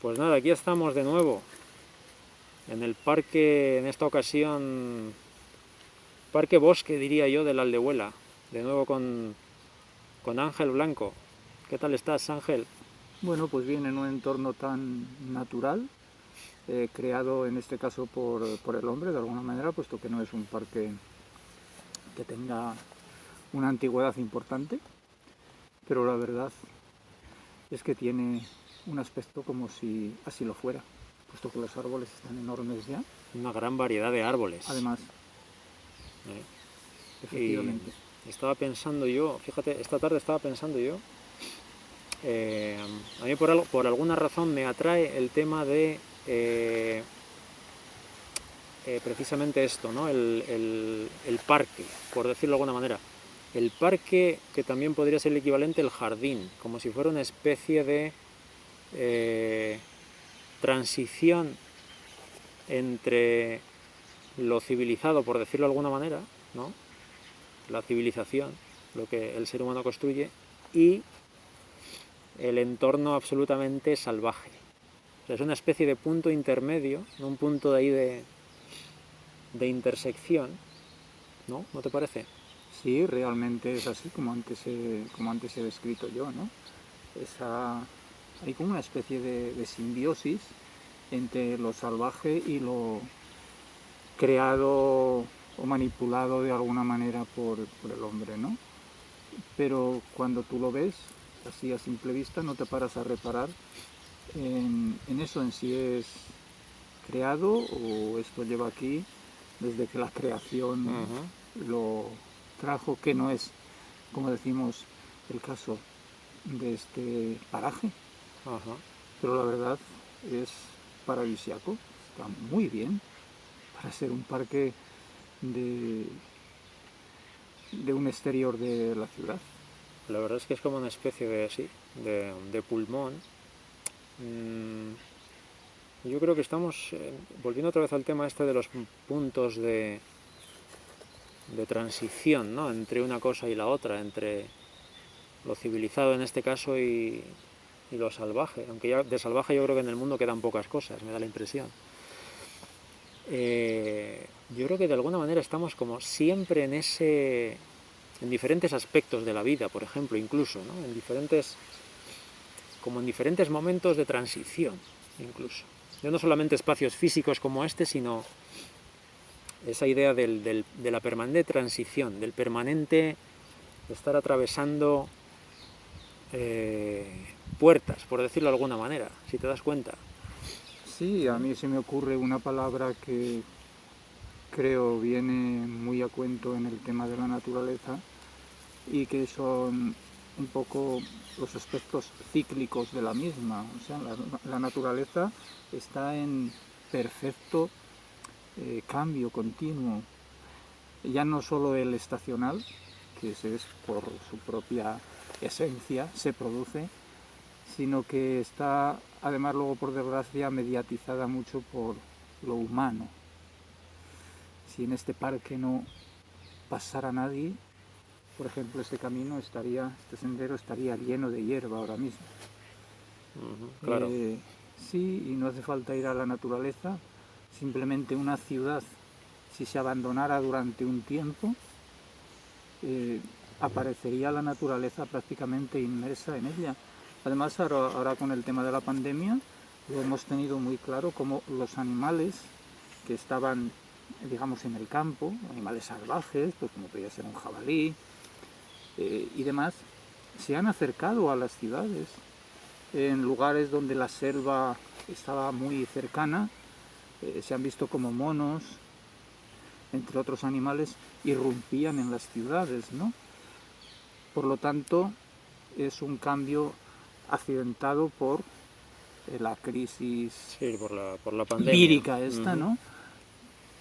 Pues nada, aquí estamos de nuevo en el parque, en esta ocasión, parque bosque diría yo de la Aldehuela, de nuevo con Ángel Blanco. ¿Qué tal estás, Ángel? Bueno, pues bien, en un entorno tan natural, creado en este caso por el hombre de alguna manera, puesto que no es un parque que tenga una antigüedad importante, pero la verdad es que tiene un aspecto como si así lo fuera, puesto que los árboles están enormes ya, Una gran variedad de árboles. además, Y efectivamente. estaba pensando yo, fíjate, esta tarde estaba pensando yo, a mí por alguna razón me atrae el tema de precisamente esto, ¿no? El parque, por decirlo de alguna manera. El parque, que también podría ser el equivalente al jardín, como si fuera una especie de transición entre lo civilizado, por decirlo de alguna manera, ¿no? La civilización, lo que el ser humano construye, y el entorno absolutamente salvaje. O sea, es una especie de punto intermedio, ¿no? Un punto de ahí de intersección, ¿no? ¿No te parece? Sí, realmente es así como antes he descrito yo, ¿no? Hay como una especie de simbiosis entre lo salvaje y lo creado o manipulado de alguna manera por el hombre, ¿no? Pero cuando tú lo ves, así a simple vista, no te paras a reparar en eso, en si es creado o esto lleva aquí desde que la creación lo trajo, que no es, como decimos, el caso de este paraje. Ajá. Pero la verdad es paradisiaco, está muy bien para ser un parque de, de un exterior de la ciudad. La verdad es que es como una especie de, sí, de pulmón. Yo creo que estamos volviendo otra vez al tema este de los puntos de transición, ¿no? Entre una cosa y la otra, entre lo civilizado en este caso y lo salvaje. Aunque ya de salvaje yo creo que en el mundo quedan pocas cosas, me da la impresión. Yo creo que de alguna manera estamos como siempre en diferentes aspectos de la vida, por ejemplo, incluso, ¿no? Como en diferentes momentos de transición, incluso. Ya no solamente espacios físicos como este, sino esa idea de la permanente transición, del permanente estar atravesando puertas, por decirlo de alguna manera, si te das cuenta. Sí, a mí se me ocurre una palabra que creo viene muy a cuento en el tema de la naturaleza y que son un poco los aspectos cíclicos de la misma. O sea, la naturaleza está en perfecto cambio continuo. Ya no solo el estacional, que ese es por su propia esencia, se produce, sino que está, además luego por desgracia, mediatizada mucho por lo humano. Si en este parque no pasara nadie, por ejemplo, este sendero estaría lleno de hierba ahora mismo. Claro. Sí, y no hace falta ir a la naturaleza, simplemente una ciudad, si se abandonara durante un tiempo, aparecería la naturaleza prácticamente inmersa en ella. Además, ahora con el tema de la pandemia, lo hemos tenido muy claro como los animales que estaban, digamos, en el campo, animales salvajes, pues como podría ser un jabalí y demás, se han acercado a las ciudades en lugares donde la selva estaba muy cercana, se han visto como monos, entre otros animales, irrumpían en las ciudades, ¿no? Por lo tanto, es un cambio accidentado por la crisis Sí, por la pandemia. vírica esta, ¿no?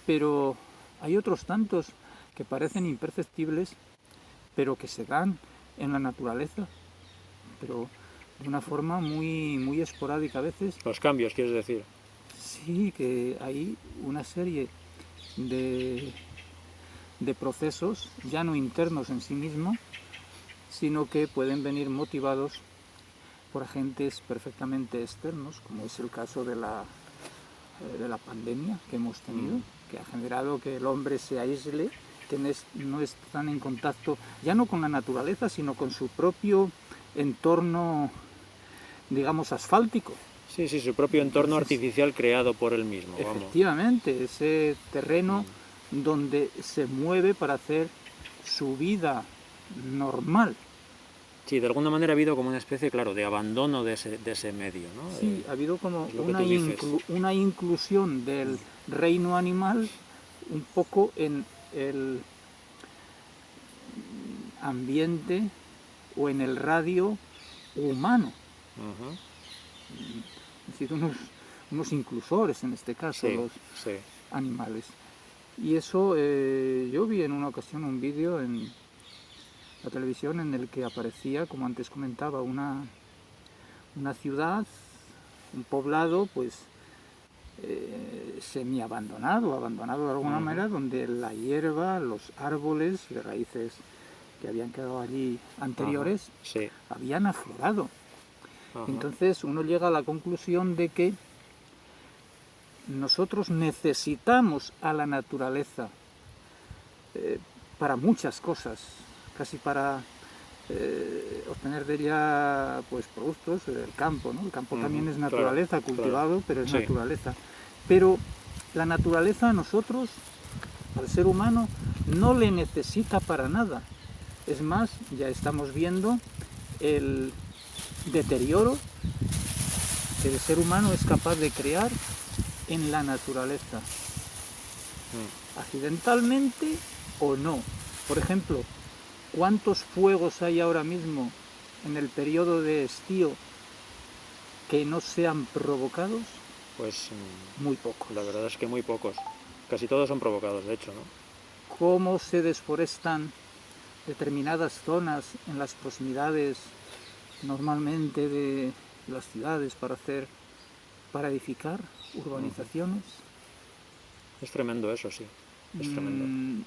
Pero hay otros tantos que parecen imperceptibles, pero que se dan en la naturaleza, pero de una forma muy, muy esporádica a veces. Los cambios, quieres decir. Sí, que hay una serie de, de procesos, ya no internos en sí mismos, sino que pueden venir motivados por agentes perfectamente externos, como es el caso de la pandemia que hemos tenido, que ha generado que el hombre se aísle, que no es tan en contacto, ya no con la naturaleza, sino con su propio entorno, digamos, asfáltico. Sí, sí, su propio entorno artificial creado por él mismo. Efectivamente, ese terreno donde se mueve para hacer su vida normal. Sí, de alguna manera ha habido como una especie, claro, de abandono de ese medio, ¿no? Sí, ha habido como una inclusión del Mm. reino animal un poco en el ambiente o en el radio humano. Ujú. Es decir, unos inclusores en este caso, Sí, los sí. animales. Y eso yo vi en una ocasión un vídeo en la televisión en el que aparecía, como antes comentaba, una ciudad, un poblado, pues semi-abandonado, abandonado de alguna manera, donde la hierba, los árboles de raíces que habían quedado allí anteriores, Sí. habían aflorado. Ajá. Entonces uno llega a la conclusión de que nosotros necesitamos a la naturaleza para muchas cosas, casi para obtener de ella pues productos del campo, ¿no? El campo también es naturaleza, claro, cultivado, pero es naturaleza. Pero la naturaleza a nosotros, al ser humano, no le necesita para nada. Es más, ya estamos viendo el deterioro que el ser humano es capaz de crear en la naturaleza, accidentalmente o no. Por ejemplo, ¿cuántos fuegos hay ahora mismo en el periodo de estío que no sean provocados? Pues muy pocos. La verdad es que muy pocos. Casi todos son provocados, de hecho, ¿no? ¿Cómo se desforestan determinadas zonas en las proximidades normalmente de las ciudades para edificar urbanizaciones? Es tremendo eso, sí. Es tremendo.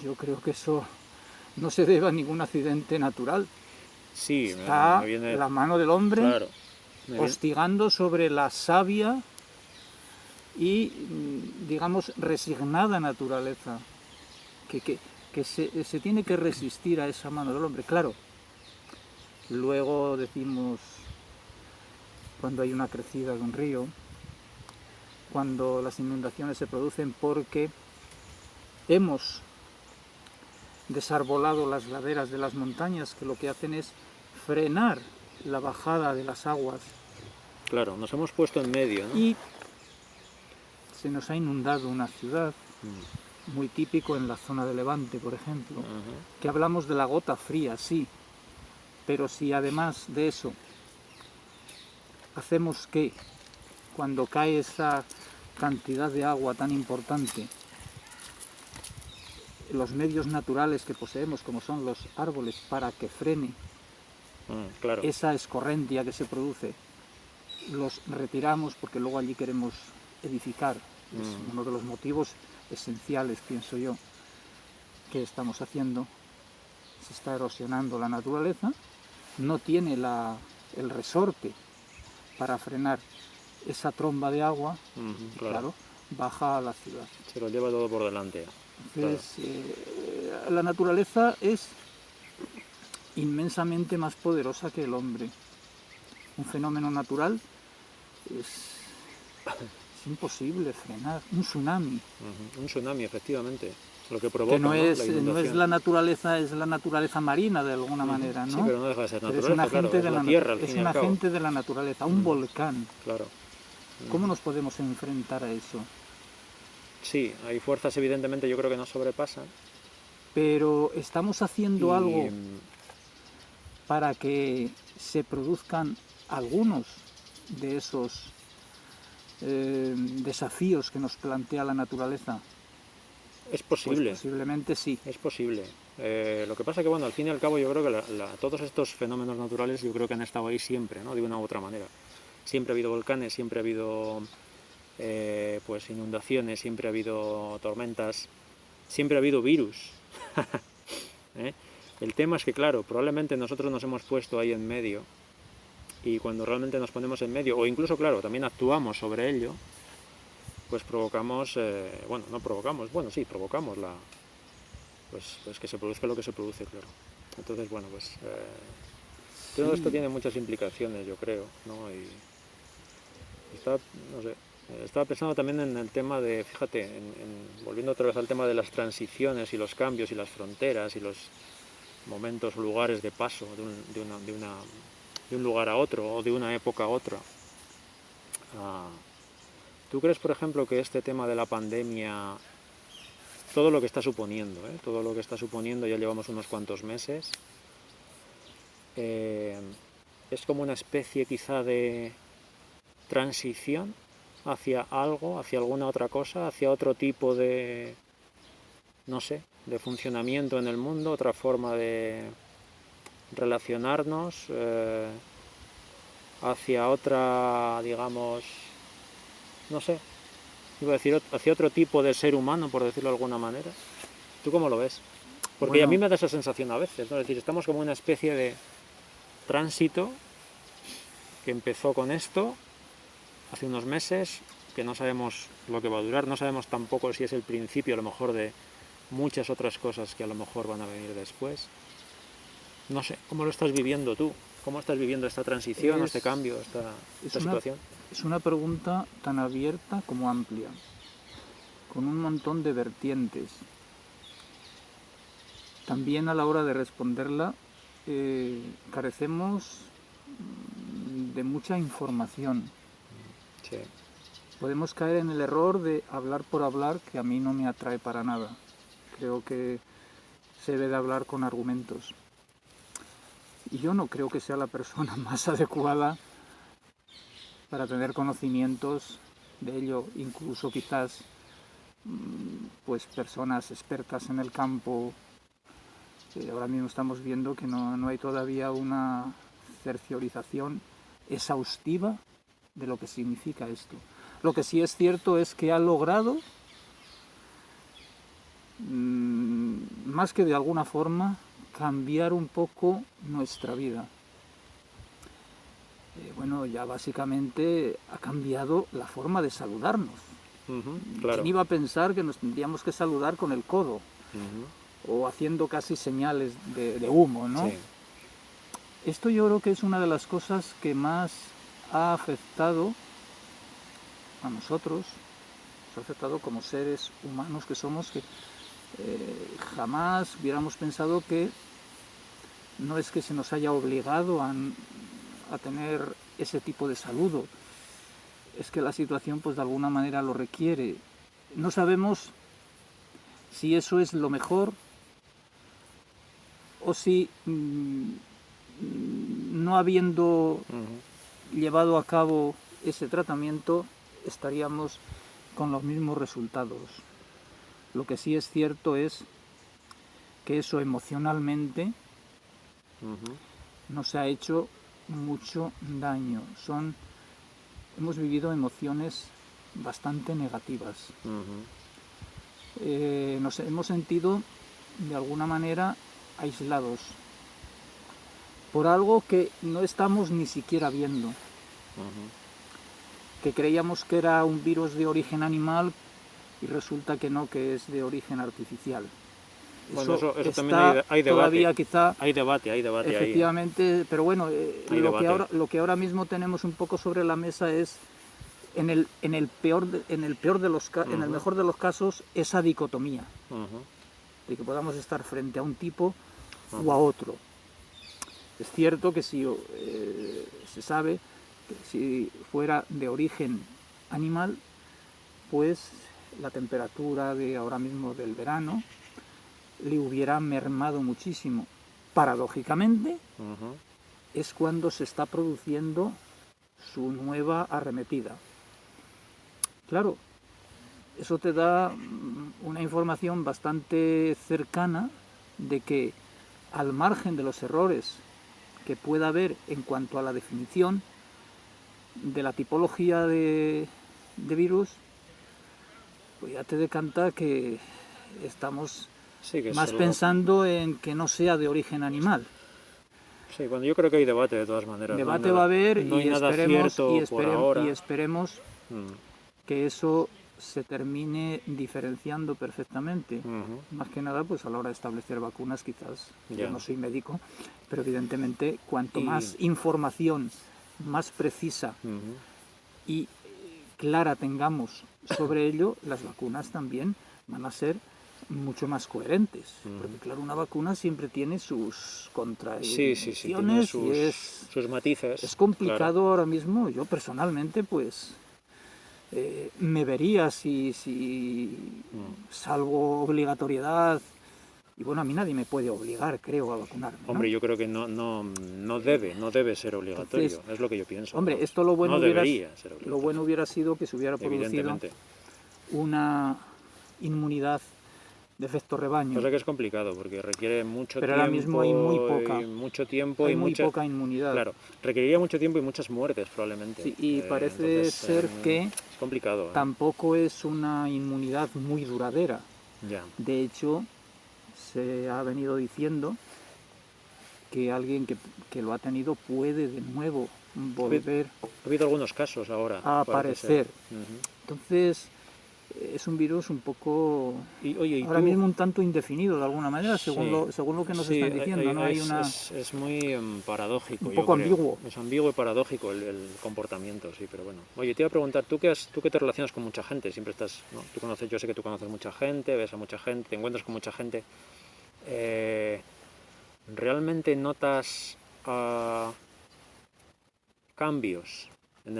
Yo creo que eso no se debe a ningún accidente natural. Sí, está me viene... la mano del hombre, claro, hostigando sobre la sabia y, digamos, resignada naturaleza, que se tiene que resistir a esa mano del hombre. Claro, luego decimos, cuando hay una crecida de un río, cuando las inundaciones se producen porque hemos desarbolado las laderas de las montañas, que lo que hacen es frenar la bajada de las aguas. Claro, nos hemos puesto en medio, ¿no? Y se nos ha inundado una ciudad, muy típico en la zona de Levante, por ejemplo, que hablamos de la gota fría, sí, pero si además de eso hacemos que cuando cae esa cantidad de agua tan importante, los medios naturales que poseemos, como son los árboles, para que frene esa escorrentia que se produce, los retiramos porque luego allí queremos edificar. Es uno de los motivos esenciales, pienso yo, que estamos haciendo. Se está erosionando la naturaleza, no tiene el resorte para frenar esa tromba de agua, claro, baja a la ciudad. Se lo lleva todo por delante. Entonces, la naturaleza es inmensamente más poderosa que el hombre. Un fenómeno natural es imposible frenar. Un tsunami. Un tsunami, efectivamente. Lo que provoca, que no es la naturaleza, es la naturaleza marina de alguna manera, ¿no? Sí, pero no deja de ser naturaleza, es un agente de la tierra, es un agente de la naturaleza, un volcán. Claro. ¿Cómo nos podemos enfrentar a eso? Sí, hay fuerzas evidentemente yo creo que nos sobrepasan. Pero estamos haciendo algo para que se produzcan algunos de esos desafíos que nos plantea la naturaleza. Es posible. Pues posiblemente sí. Es posible. Lo que pasa que, bueno, al fin y al cabo yo creo que todos estos fenómenos naturales yo creo que han estado ahí siempre, ¿no? De una u otra manera. Siempre ha habido volcanes, siempre ha habido pues inundaciones, siempre ha habido tormentas, siempre ha habido virus. El tema es que, claro, probablemente nosotros nos hemos puesto ahí en medio y cuando realmente nos ponemos en medio, o incluso, claro, también actuamos sobre ello, pues provocamos, bueno, no provocamos, bueno, sí, provocamos pues que se produzca lo que se produce, claro. Entonces, bueno, pues todo esto Sí, tiene muchas implicaciones, yo creo, ¿no? Y estaba, no sé, estaba pensando también en el tema de, fíjate, volviendo otra vez al tema de las transiciones y los cambios y las fronteras y los momentos o lugares de paso de un lugar a otro o de una época a otra. Ah, ¿tú crees, por ejemplo, que este tema de la pandemia, todo lo que está suponiendo, todo lo que está suponiendo, ya llevamos unos cuantos meses, eh, es como una especie quizá de transición hacia algo, hacia alguna otra cosa, hacia otro tipo de, no sé, de funcionamiento en el mundo, otra forma de relacionarnos, hacia otra, digamos, no sé, iba a decir hacia otro tipo de ser humano, por decirlo de alguna manera. ¿Tú cómo lo ves? Porque a mí bueno, me da esa sensación a veces, ¿no? Es decir, estamos como una especie de tránsito que empezó con esto hace unos meses, que no sabemos lo que va a durar, no sabemos tampoco si es el principio a lo mejor de muchas otras cosas que a lo mejor van a venir después. No sé, ¿cómo lo estás viviendo tú? ¿Cómo estás viviendo esta transición, este es, cambio, esta es una, situación? es una pregunta tan abierta como amplia, con un montón de vertientes. También a la hora de responderla carecemos de mucha información. Sí. Podemos caer en el error de hablar por hablar, que a mí no me atrae para nada. Creo que se debe de hablar con argumentos. Y yo no creo que sea la persona más adecuada para tener conocimientos de ello, incluso quizás pues personas expertas en el campo. Ahora mismo estamos viendo que no hay todavía una cerciorización exhaustiva de lo que significa esto. Lo que sí es cierto es que ha logrado, más que de alguna forma, cambiar un poco nuestra vida. Bueno, ya básicamente ha cambiado la forma de saludarnos. ¿Quién Claro. iba a pensar que nos tendríamos que saludar con el codo? O haciendo casi señales de humo, ¿no? Sí. Esto yo creo que es una de las cosas que más ha afectado a nosotros, nos ha afectado como seres humanos que somos, que jamás hubiéramos pensado que no es que se nos haya obligado a tener ese tipo de saludo, es que la situación pues de alguna manera lo requiere. No sabemos si eso es lo mejor o si no habiendo llevado a cabo ese tratamiento estaríamos con los mismos resultados. Lo que sí es cierto es que eso emocionalmente nos ha hecho mucho daño. Hemos vivido emociones bastante negativas. Nos hemos sentido de alguna manera aislados por algo que no estamos ni siquiera viendo. Que creíamos que era un virus de origen animal y resulta que no, que es de origen artificial. Bueno, eso también está hay debate. Todavía quizá Hay debate efectivamente, ahí. pero bueno, lo que ahora mismo tenemos un poco sobre la mesa es en el mejor de los casos esa dicotomía de que podamos estar frente a un tipo o a otro. Es cierto que si se sabe que si fuera de origen animal, pues la temperatura de ahora mismo del verano le hubiera mermado muchísimo. Paradójicamente, es cuando se está produciendo su nueva arremetida. Claro, eso te da una información bastante cercana de que al margen de los errores que pueda haber en cuanto a la definición de la tipología de virus, pues ya te decanta que estamos Sí, que más pensando en que no sea de origen animal. Sí, bueno, yo creo que hay debate de todas maneras. Debate no va a haber no hay y nada esperemos, cierto por ahora. y esperemos Mm, que eso se termine diferenciando perfectamente. ujú, Más que nada, pues a la hora de establecer vacunas, quizás, yo ya. no soy médico, pero evidentemente cuanto Y, más información más precisa ujú, y clara tengamos sobre ello, las vacunas también van a ser mucho más coherentes. Porque ujú. claro, una vacuna siempre tiene sus Sí, sí, sí, tiene contraindicaciones y sus es matices, claro. complicado ahora mismo. Yo personalmente, pues me vería si Mm. salvo obligatoriedad, y bueno, a mí nadie me puede obligar, creo, a vacunarme, ¿no? Hombre, yo creo que no debe ser Entonces, obligatorio, es lo que yo pienso, hombre, vamos. esto No debería ser lo bueno obligatorio, hubiera sido que se hubiera producido evidentemente. una inmunidad de efecto rebaño, Pasa que es complicado porque requiere pero ahora mismo mucho tiempo hay y muy mucha, poca inmunidad. claro, requeriría mucho tiempo y muchas muertes probablemente. Sí, y parece Entonces ser que es complicado, ¿eh? tampoco es una inmunidad muy duradera. Ya. De hecho, se ha venido diciendo que alguien que lo ha tenido puede de nuevo Ha habido, volver ha habido algunos casos ahora, a parece ser. aparecer. Ujú. Entonces, es un virus un poco, Y oye, ¿y ahora tú? mismo un tanto indefinido de alguna manera, Sí, según lo que nos sí, están diciendo, ¿no? Hay es muy un paradójico, yo poco creo. ambiguo. Es ambiguo y paradójico el comportamiento, sí, pero bueno. Oye, te iba a preguntar, tú que te relacionas con mucha gente, siempre estás, ¿no? Tú conoces, yo sé que tú conoces mucha gente, ves a mucha gente, te encuentras con mucha gente. eh, ¿Realmente notas cambios en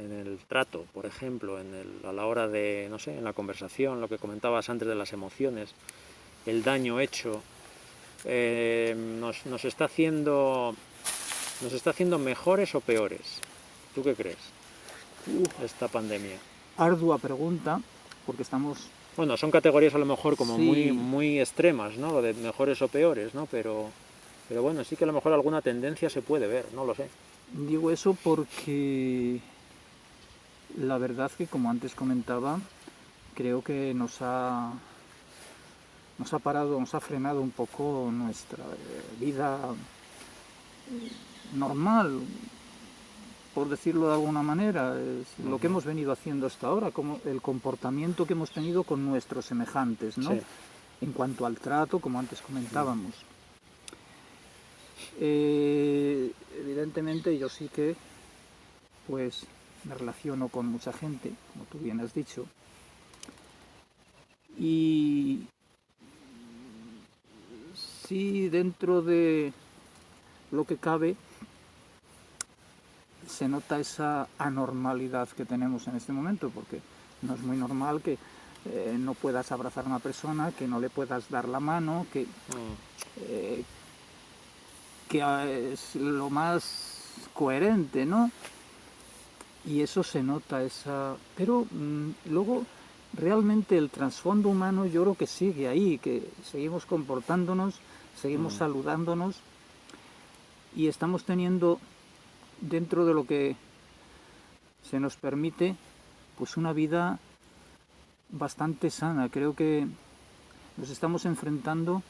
el trato, por ejemplo, a la hora de, no sé, en la conversación, lo que comentabas antes de las emociones, el daño hecho? Nos está haciendo mejores o peores. ¿Tú qué crees? Esta pandemia. Ardua pregunta, porque estamos, Bueno, son categorías a lo mejor como muy, sí, muy extremas, ¿no? Lo de mejores o peores, ¿no? Pero bueno, sí que a lo mejor alguna tendencia se puede ver, no lo sé. digo eso porque la verdad que, como antes comentaba, creo que nos ha frenado un poco nuestra vida normal, por decirlo de alguna manera, es lo que hemos venido haciendo hasta ahora, como el comportamiento que hemos tenido con nuestros semejantes, ¿no? Sí. En cuanto al trato, como antes comentábamos. Evidentemente yo sí que pues me relaciono con mucha gente, como tú bien has dicho, y sí, dentro de lo que cabe se nota esa anormalidad que tenemos en este momento, porque no es muy normal que no puedas abrazar a una persona, que no le puedas dar la mano, eh, que es lo más coherente, ¿no? Y eso se nota, pero luego realmente el trasfondo humano yo creo que sigue ahí, que seguimos comportándonos, seguimos saludándonos y estamos teniendo dentro de lo que se nos permite pues una vida bastante sana. Creo que nos estamos enfrentando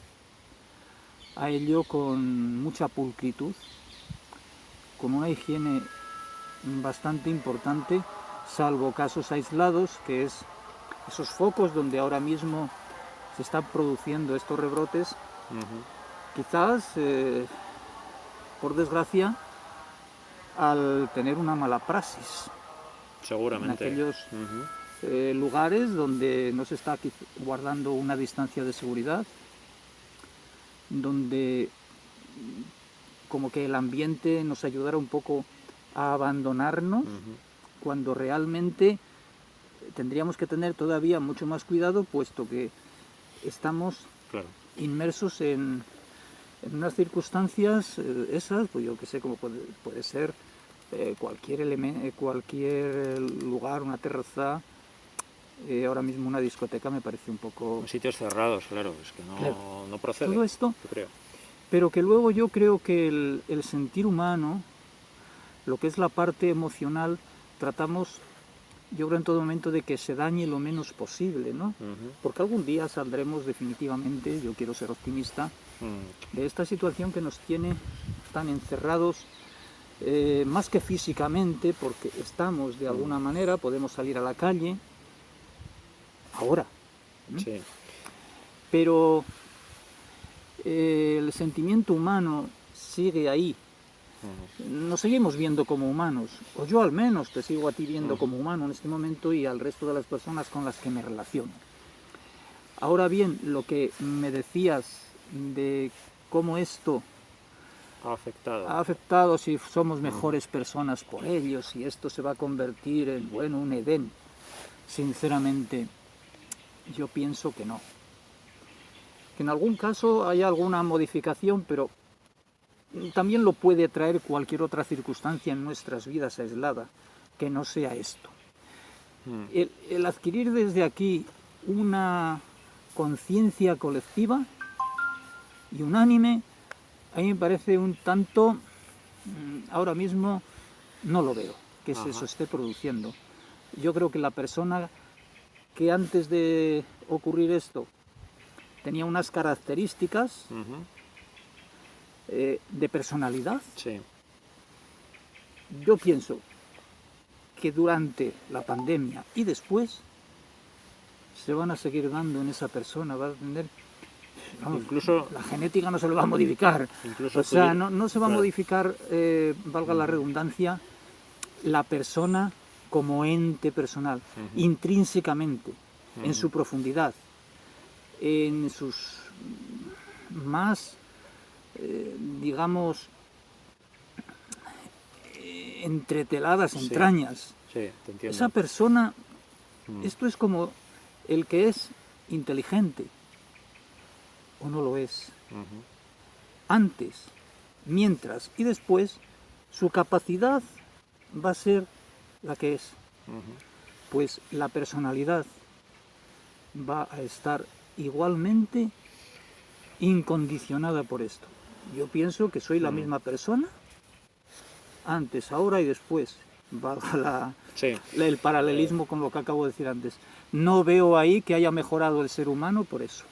a ello con mucha pulcritud, con una higiene bastante importante, salvo casos aislados, que es esos focos donde ahora mismo se están produciendo estos rebrotes, quizás, por desgracia, al tener una mala praxis en Seguramente. aquellos lugares donde no se está guardando una distancia de seguridad, donde como que el ambiente nos ayudara un poco a abandonarnos, cuando realmente tendríamos que tener todavía mucho más cuidado, puesto que estamos Claro. inmersos en unas circunstancias esas, pues yo que sé, como puede ser cualquier lugar, una terraza, ahora mismo una discoteca me parece un poco... En sitios cerrados, claro, es que Claro, no procede, todo esto, yo creo. pero que luego yo creo que el sentir humano, lo que es la parte emocional, tratamos, yo creo en todo momento, de que se dañe lo menos posible, ¿no? Porque algún día saldremos definitivamente, yo quiero ser optimista, de esta situación que nos tiene están encerrados, más que físicamente, porque estamos de alguna manera, podemos salir a la calle, ahora. Sí. Pero el sentimiento humano sigue ahí. Nos seguimos viendo como humanos, o yo al menos te sigo a ti viendo como humano en este momento y al resto de las personas con las que me relaciono. Ahora bien, lo que me decías de cómo esto Ha ha afectado si somos mejores personas por ello, si esto se va a convertir en, bueno, un Edén. Sinceramente, yo pienso que no. Que en algún caso haya alguna modificación, pero también lo puede traer cualquier otra circunstancia en nuestras vidas aislada, que no sea esto. El adquirir desde aquí una conciencia colectiva y unánime, a mí me parece un tanto, ahora mismo no lo veo, que eso esté produciendo. Yo creo que la persona que antes de ocurrir esto tenía unas características de personalidad, Sí. yo pienso que durante la pandemia y después se van a seguir dando en esa persona, va a tener... Vamos, Incluso la genética no se lo va a modificar, o sea, no se va a modificar, valga la redundancia, la persona como ente personal, intrínsecamente, en su profundidad, en sus más, digamos, entreteladas entrañas. Sí, te entiendo. Esa persona, esto es como el que es inteligente o no lo es. Antes, mientras y después, su capacidad va a ser la que es. Pues la personalidad va a estar igualmente incondicionada por esto. Yo pienso que soy la misma persona, antes, ahora y después. Valga el paralelismo con lo que acabo de decir antes. No veo ahí que haya mejorado el ser humano por eso.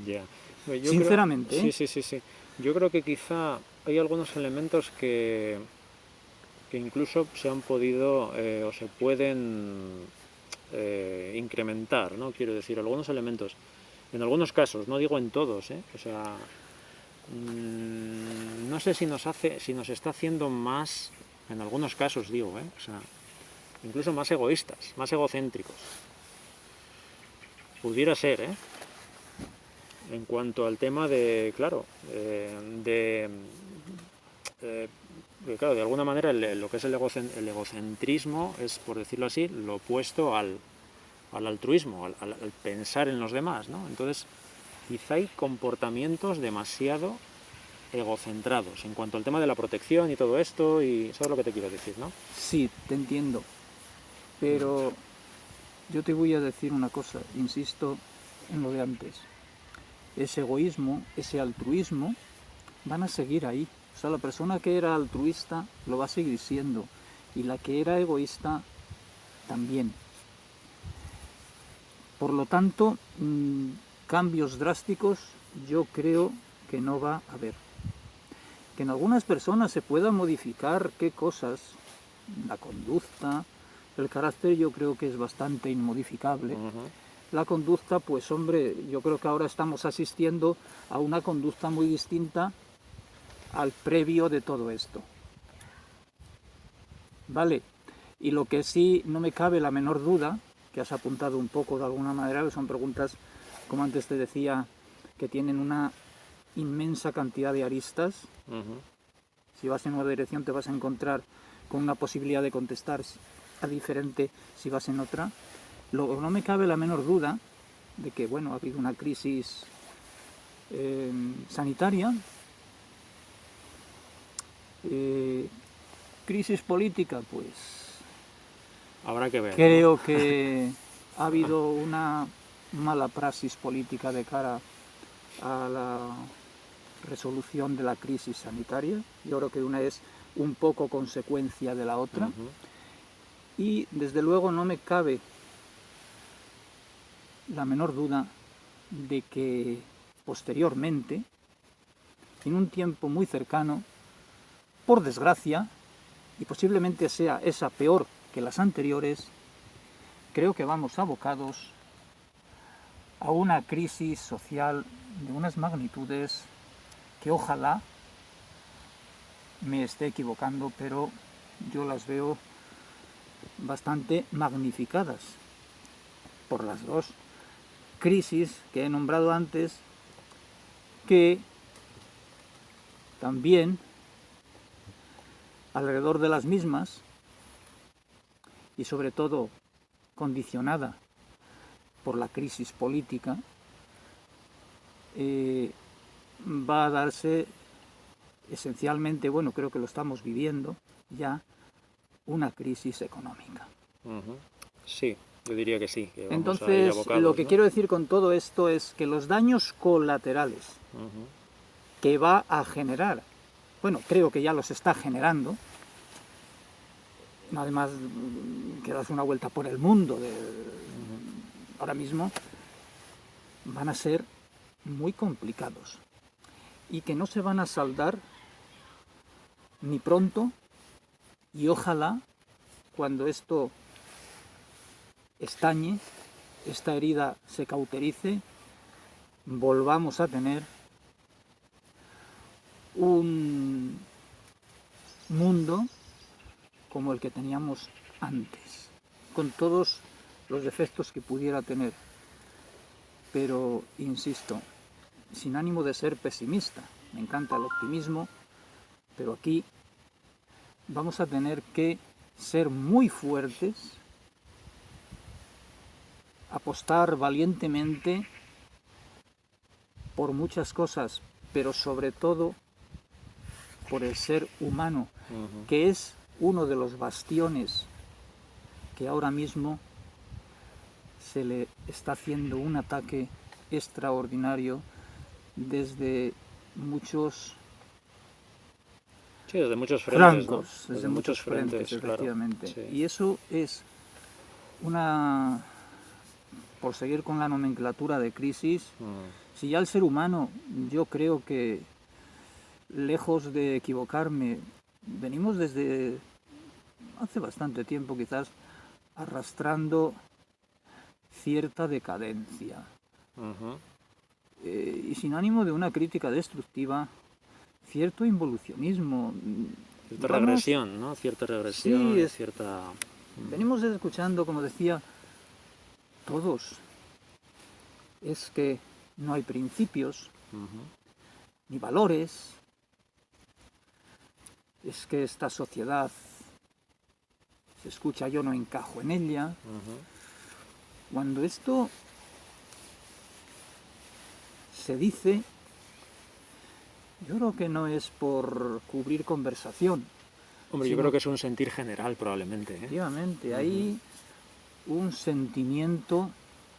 Ya. Sinceramente. Creo, sí. Yo creo que quizá hay algunos elementos que incluso se han podido o se pueden incrementar, ¿no? Quiero decir, algunos elementos. En algunos casos, no digo en todos, ¿eh? O sea, no sé si nos está haciendo más, en algunos casos digo, o sea, incluso más egoístas, más egocéntricos. Pudiera ser, en cuanto al tema de, claro, claro, de alguna manera lo que es el egocentrismo es, por decirlo así, lo opuesto al altruismo, al pensar en los demás, ¿no? Entonces, quizá hay comportamientos demasiado egocentrados en cuanto al tema de la protección y todo esto, y sabes lo que te quiero decir, ¿no? Sí, te entiendo, pero yo te voy a decir una cosa, insisto en lo de antes. Ese egoísmo, ese altruismo, van a seguir ahí. O sea, la persona que era altruista lo va a seguir siendo, y la que era egoísta también. Por lo tanto, cambios drásticos yo creo que no va a haber. Que en algunas personas se puedan modificar qué cosas, la conducta, el carácter yo creo que es bastante inmodificable. La conducta, pues hombre, yo creo que ahora estamos asistiendo a una conducta muy distinta al previo de todo esto. Vale, y lo que sí no me cabe la menor duda, que has apuntado un poco de alguna manera, que son preguntas, como antes te decía, que tienen una inmensa cantidad de aristas. Si vas en una dirección te vas a encontrar con una posibilidad de contestar a diferente si vas en otra. No me cabe la menor duda de que, bueno, ha habido una crisis sanitaria, crisis política, pues habrá que ver. Creo que ha habido una mala praxis política de cara a la resolución de la crisis sanitaria. Yo creo que una es un poco consecuencia de la otra. Y desde luego no me cabe la menor duda de que posteriormente, en un tiempo muy cercano, por desgracia, y posiblemente sea esa peor que las anteriores, creo que vamos abocados a una crisis social de unas magnitudes que ojalá me esté equivocando, pero yo las veo bastante magnificadas por las dos crisis que he nombrado antes, que también alrededor de las mismas, y sobre todo condicionada por la crisis política, va a darse esencialmente, bueno, creo que lo estamos viviendo ya, una crisis económica. Sí, yo diría que sí. Que vamos Entonces, a ir abocados, lo que ¿no? quiero decir con todo esto es que los daños colaterales que va a generar, bueno, creo que ya los está generando, además que das una vuelta por el mundo ahora mismo, van a ser muy complicados y que no se van a saldar ni pronto, y ojalá cuando esto estañe, esta herida se cauterice, volvamos a tener un mundo como el que teníamos antes, con todos los defectos que pudiera tener, pero insisto, sin ánimo de ser pesimista, me encanta el optimismo, pero aquí vamos a tener que ser muy fuertes, apostar valientemente por muchas cosas, pero sobre todo por el ser humano, que es uno de los bastiones que ahora mismo se le está haciendo un ataque extraordinario desde muchos Sí, desde muchos frentes, flancos, ¿no? desde muchos frentes, efectivamente. Claro, sí. Y eso es una, por seguir con la nomenclatura de crisis, si ya el ser humano, yo creo que, lejos de equivocarme, venimos desde hace bastante tiempo quizás arrastrando cierta decadencia. Y sin ánimo de una crítica destructiva, cierto involucionismo. Cierta regresión, ¿no? Cierta regresión sí, y cierta... Venimos escuchando, como decía, todos, es que no hay principios, ni valores, es que esta sociedad, se escucha, yo no encajo en ella. Cuando esto se dice, yo creo que no es por cubrir conversación. Hombre, yo creo que es un sentir general probablemente. Efectivamente, hay un sentimiento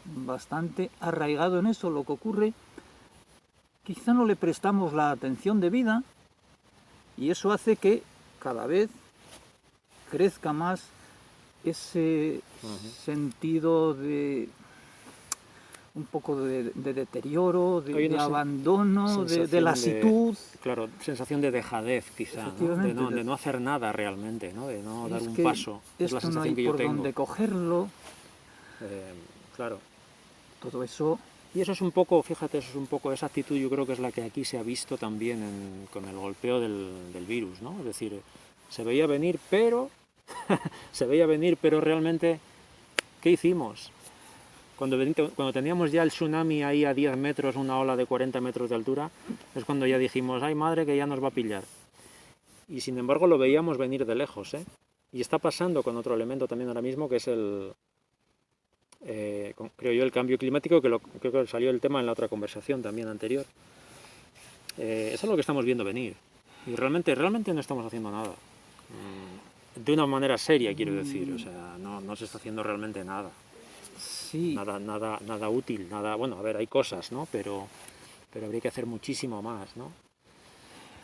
bastante arraigado en eso. Lo que ocurre, quizá no le prestamos la atención debida, y eso hace que cada vez crezca más ese sentido de un poco de deterioro, de abandono, de lasitud. Claro, sensación de dejadez quizá, ¿no? De no hacer nada realmente, ¿no? De no dar un paso. Es la sensación que yo tengo. No hay por dónde cogerlo. Claro. Todo eso... Y eso es un poco, fíjate, eso es un poco, esa actitud yo creo que es la que aquí se ha visto también con el golpeo del virus, ¿no? Es decir, se veía venir, pero realmente, ¿qué hicimos? Cuando teníamos ya el tsunami ahí a 10 metros, una ola de 40 metros de altura, es cuando ya dijimos, ay madre, que ya nos va a pillar. Y sin embargo lo veíamos venir de lejos, ¿eh? Y está pasando con otro elemento también ahora mismo, que es creo yo, el cambio climático, creo que salió el tema en la otra conversación también anterior. Eso es lo que estamos viendo venir. Y realmente no estamos haciendo nada. De una manera seria, quiero decir. O sea, no se está haciendo realmente nada. Sí. Nada útil, nada... Bueno, a ver, hay cosas, ¿no? Pero habría que hacer muchísimo más, ¿no?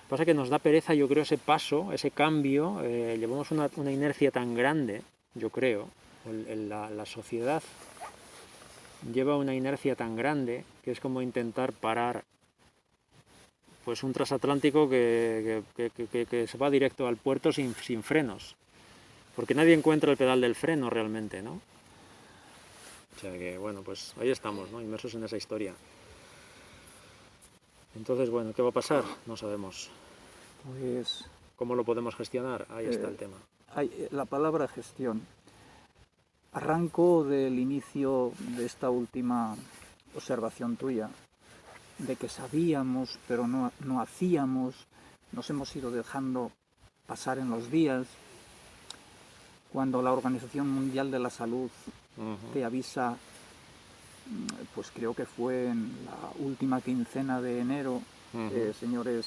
Pasa que nos da pereza, yo creo, ese paso, ese cambio. Llevamos una inercia tan grande, yo creo. La sociedad lleva una inercia tan grande que es como intentar parar pues un transatlántico que se va directo al puerto sin frenos, porque nadie encuentra el pedal del freno realmente, ¿no? O sea que, bueno, pues ahí estamos, ¿no? Inmersos en esa historia. Entonces, bueno, ¿qué va a pasar? No sabemos. Pues ¿Cómo lo podemos gestionar? Ahí está el tema. la palabra gestión. Arranco del inicio de esta última observación tuya, de que sabíamos pero no hacíamos, nos hemos ido dejando pasar en los días, cuando la Organización Mundial de la Salud te avisa, pues creo que fue en la última quincena de enero, señores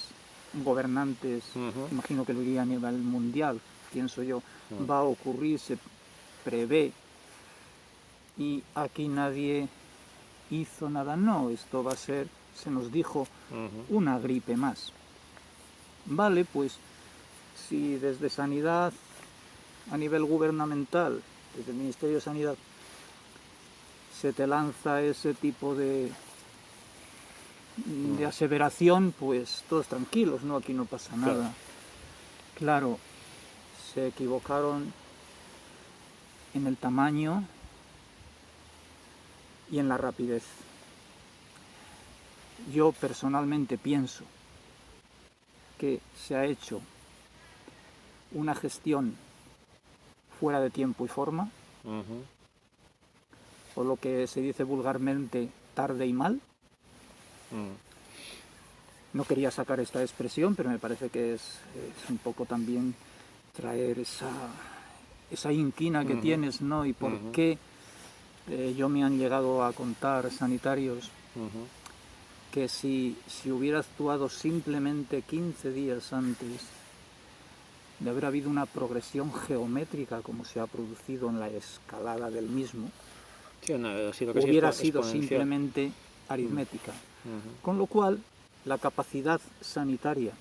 gobernantes, imagino que lo diría a nivel mundial, pienso yo, va a ocurrir, se prevé, y aquí nadie hizo nada. No, esto va a ser, se nos dijo, una gripe más. Vale, pues si desde Sanidad, a nivel gubernamental, desde el Ministerio de Sanidad, se te lanza ese tipo de aseveración, pues todos tranquilos, ¿no? Aquí no pasa nada. Claro, se equivocaron en el tamaño y en la rapidez. Yo personalmente pienso que se ha hecho una gestión fuera de tiempo y forma, o lo que se dice vulgarmente tarde y mal. No quería sacar esta expresión, pero me parece que es un poco también traer esa inquina que tienes, ¿no? Y por qué yo me han llegado a contar sanitarios que si hubiera actuado simplemente 15 días antes de haber habido una progresión geométrica como se ha producido en la escalada del mismo, sí, no, hubiera sido simplemente aritmética. Con lo cual, la capacidad sanitaria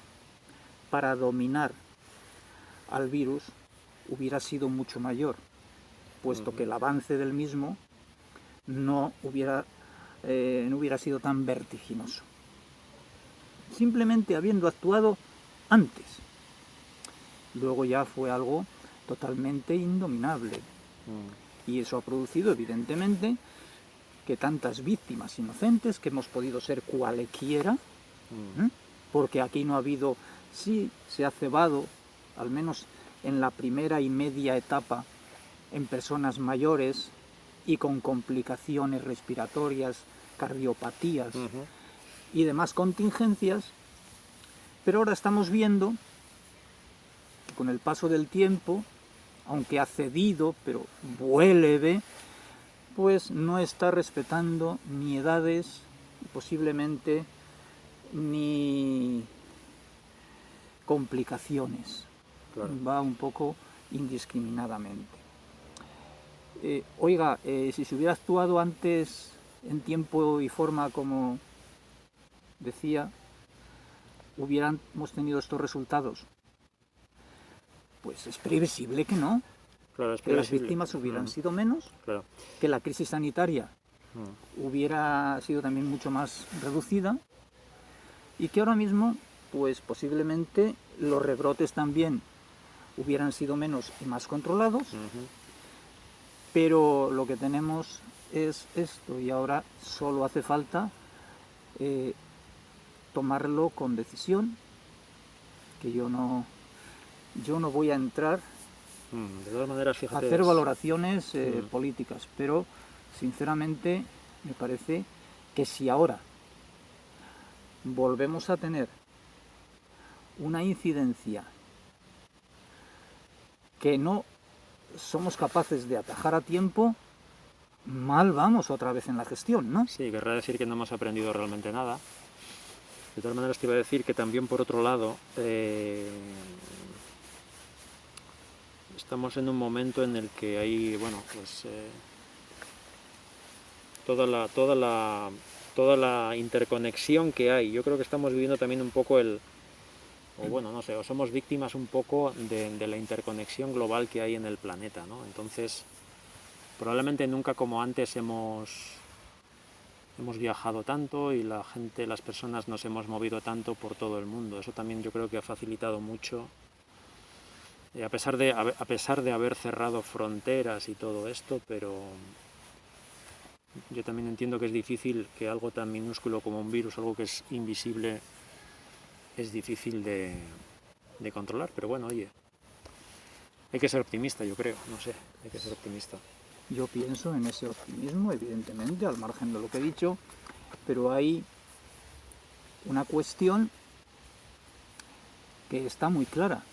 para dominar al virus hubiera sido mucho mayor, puesto que el avance del mismo no hubiera sido tan vertiginoso. Simplemente habiendo actuado antes. Luego ya fue algo totalmente indominable. Y eso ha producido, evidentemente, que tantas víctimas inocentes, que hemos podido ser cualquiera, porque aquí no ha habido, sí se ha cebado, al menos en la primera y media etapa, en personas mayores y con complicaciones respiratorias, cardiopatías y demás contingencias, pero ahora estamos viendo que con el paso del tiempo, aunque ha cedido, pero vuelve, pues no está respetando ni edades, posiblemente ni complicaciones. Claro. Va un poco indiscriminadamente. Oiga, si se hubiera actuado antes en tiempo y forma como decía, hubiéramos tenido estos resultados. Pues es previsible que no. Claro, que las víctimas hubieran sido menos, que la crisis sanitaria hubiera sido también mucho más reducida y que ahora mismo, pues posiblemente los rebrotes también hubieran sido menos y más controlados, pero lo que tenemos es esto y ahora solo hace falta tomarlo con decisión, que yo no voy a entrar de todas maneras, fíjate, hacer valoraciones políticas, pero sinceramente me parece que si ahora volvemos a tener una incidencia que no somos capaces de atajar a tiempo, mal vamos otra vez en la gestión, ¿no? Sí, querrá decir que no hemos aprendido realmente nada. De todas maneras, te iba a decir que también, por otro lado, estamos en un momento en el que hay, bueno, pues toda la interconexión que hay. Yo creo que estamos viviendo también un poco o somos víctimas un poco de la interconexión global que hay en el planeta, ¿no? Entonces, probablemente nunca como antes hemos hemos viajado tanto y la gente, las personas nos hemos movido tanto por todo el mundo. Eso también yo creo que ha facilitado mucho. A pesar de haber cerrado fronteras y todo esto, pero yo también entiendo que es difícil que algo tan minúsculo como un virus, algo que es invisible, es difícil de controlar. Pero bueno, oye, hay que ser optimista, yo creo, no sé, hay que ser optimista. Yo pienso en ese optimismo, evidentemente, al margen de lo que he dicho, pero hay una cuestión que está muy clara.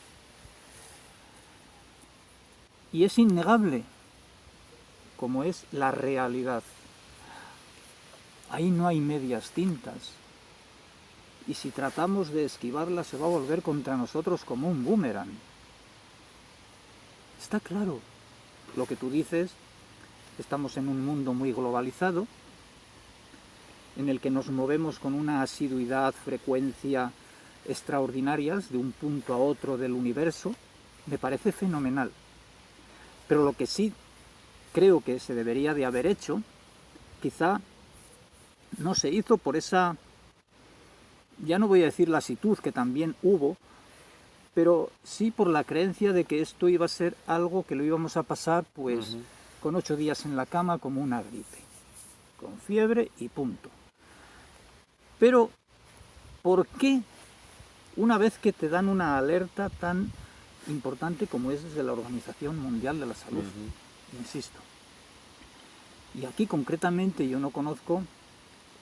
Y es innegable, como es la realidad. Ahí no hay medias tintas. Y si tratamos de esquivarla, se va a volver contra nosotros como un boomerang. Está claro lo que tú dices. Estamos en un mundo muy globalizado, en el que nos movemos con una asiduidad, frecuencia extraordinarias de un punto a otro del universo. Me parece fenomenal. Pero lo que sí creo que se debería de haber hecho, quizá no se hizo por esa, ya no voy a decir lasitud, que también hubo, pero sí por la creencia de que esto iba a ser algo que lo íbamos a pasar pues con 8 días en la cama como una gripe, con fiebre y punto. Pero, ¿por qué una vez que te dan una alerta tan importante como es desde la Organización Mundial de la Salud? Insisto. Y aquí concretamente yo no conozco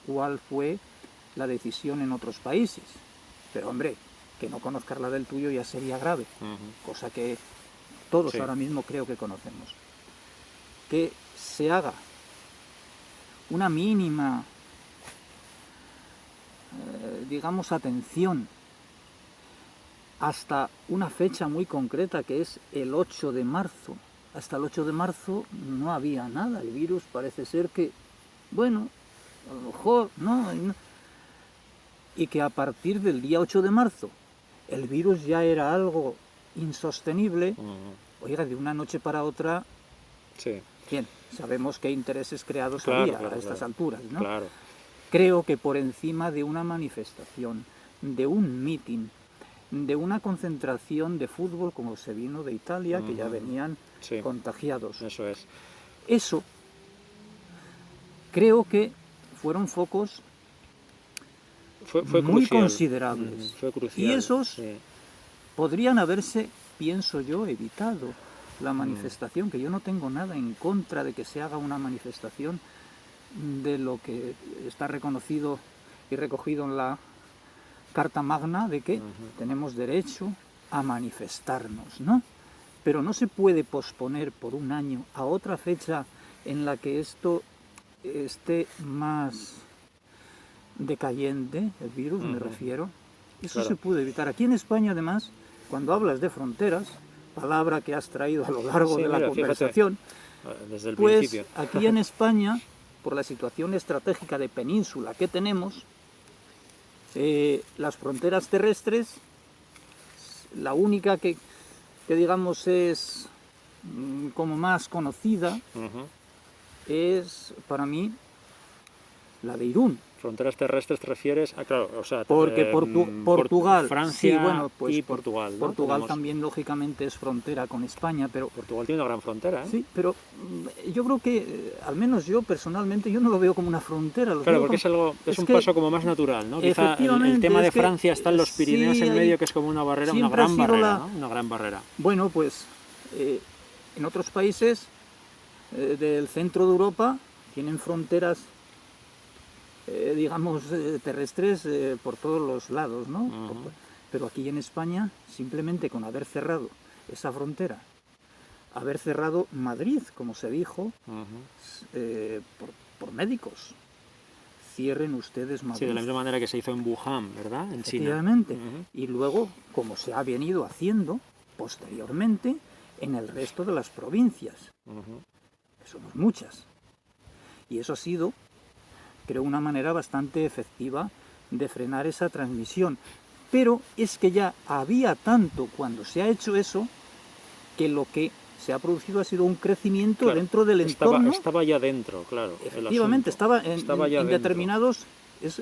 cuál fue la decisión en otros países, pero hombre, que no conozcas la del tuyo ya sería grave, cosa que todos ahora mismo creo que conocemos. Que se haga una mínima, digamos, atención hasta una fecha muy concreta, que es el 8 de marzo. Hasta el 8 de marzo no había nada, el virus parece ser que, bueno, a lo mejor no, y que a partir del día 8 de marzo el virus ya era algo insostenible. Oiga, de una noche para otra, bien, sabemos qué intereses creados había a estas alturas, ¿no? Claro. Creo que por encima de una manifestación, de un mitin, de una concentración de fútbol como se vino de Italia, que ya venían contagiados. Eso es. Eso creo que fueron focos fue muy crucial. considerables. Fue crucial. Y esos podrían haberse, pienso yo, evitado la manifestación, que yo no tengo nada en contra de que se haga una manifestación de lo que está reconocido y recogido en la Carta Magna, de que tenemos derecho a manifestarnos, ¿no? Pero no se puede posponer por un año a otra fecha en la que esto esté más decayente, el virus me refiero. Eso se puede evitar. Aquí en España, además, cuando hablas de fronteras, palabra que has traído a lo largo de la conversación, fíjate, desde el pues principio. aquí en España, por la situación estratégica de península que tenemos, las fronteras terrestres, la única que digamos es como más conocida, es para mí la de Irún. Fronteras terrestres te refieres a, claro, o sea, porque Portugal, Francia, sí, bueno, pues y Portugal, ¿no? Portugal también lógicamente es frontera con España, pero Portugal tiene una gran frontera, ¿eh? Sí, pero yo creo que, al menos yo personalmente, yo no lo veo como una frontera. Claro, porque es un paso como más natural, ¿no? Quizá el tema de Francia está en los Pirineos en medio, que es como una barrera, una gran barrera, ¿no? Una gran barrera. Bueno, pues en otros países del centro de Europa tienen fronteras, digamos, terrestres por todos los lados, ¿no? Pero aquí en España, simplemente con haber cerrado esa frontera, haber cerrado Madrid, como se dijo, por médicos. Cierren ustedes Madrid. Sí, de la misma manera que se hizo en Wuhan, ¿verdad? En China. Efectivamente. Y luego, como se ha venido haciendo posteriormente en el resto de las provincias. Que somos muchas. Y eso ha sido, creo, una manera bastante efectiva de frenar esa transmisión. Pero es que ya había tanto cuando se ha hecho eso, que lo que se ha producido ha sido un crecimiento Claro, dentro del entorno. Estaba ya dentro, claro. Efectivamente, estaba en ya determinados...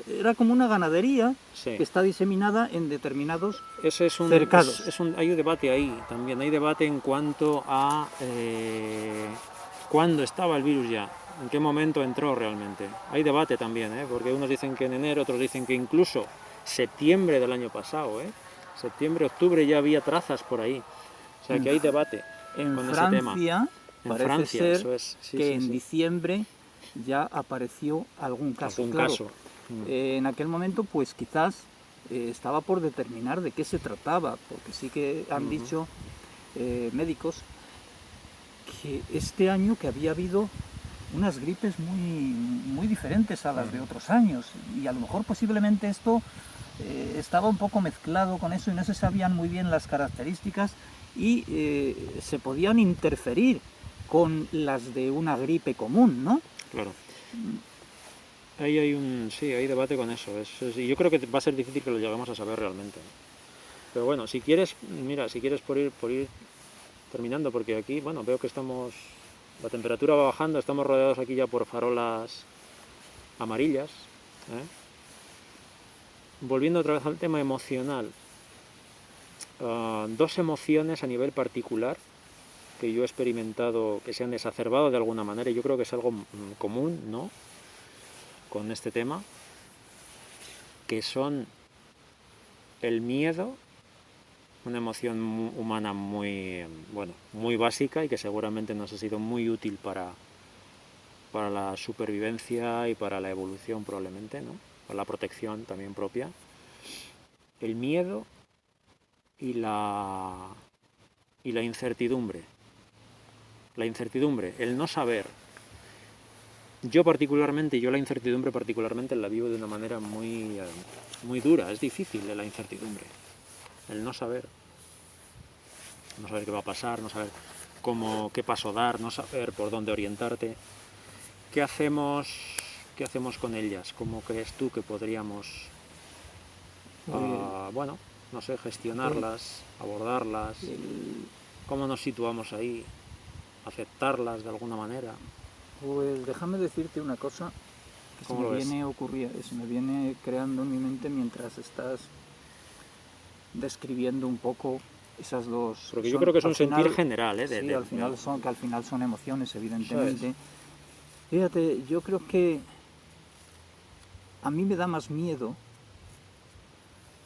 era como una ganadería sí. que está diseminada en determinados Ese es cercados. Hay un debate ahí también. Hay debate en cuanto a cuándo estaba el virus ya, en qué momento entró realmente. Hay debate también, porque unos dicen que en enero, otros dicen que incluso septiembre del año pasado. Septiembre, octubre ya había trazas por ahí. O sea que hay debate con ese tema. En Francia, eso es. Que en diciembre ya apareció algún caso. En aquel momento, pues quizás estaba por determinar de qué se trataba, porque sí que han dicho médicos que este año que había habido unas gripes muy diferentes a las de otros años, y a lo mejor posiblemente esto estaba un poco mezclado con eso y no se sabían muy bien las características y se podían interferir con las de una gripe común, ¿no? Claro. Ahí hay debate con eso. Y yo creo que va a ser difícil que lo lleguemos a saber realmente. Pero bueno, si quieres por ir terminando, porque aquí, bueno, veo que la temperatura va bajando, estamos rodeados aquí ya por farolas amarillas. Volviendo otra vez al tema emocional, dos emociones a nivel particular que yo he experimentado que se han exacerbado de alguna manera, y yo creo que es algo común, ¿no?, con este tema, que son el miedo, una emoción humana muy básica y que seguramente nos ha sido muy útil para la supervivencia y para la evolución probablemente, ¿no?, para la protección también propia. El miedo y la incertidumbre. La incertidumbre, el no saber. Yo la incertidumbre particularmente la vivo de una manera muy dura. Es difícil la incertidumbre, el no saber qué va a pasar, no saber qué paso dar, no saber por dónde orientarte. ¿Qué hacemos con ellas? ¿Cómo crees tú que podríamos gestionarlas, abordarlas? ¿Cómo nos situamos ahí? ¿Aceptarlas de alguna manera? Pues déjame decirte una cosa que se me viene creando en mi mente mientras estás describiendo un poco esas dos... Porque yo creo que es un sentir general, Sí, al final son emociones, evidentemente. Fíjate, yo creo que a mí me da más miedo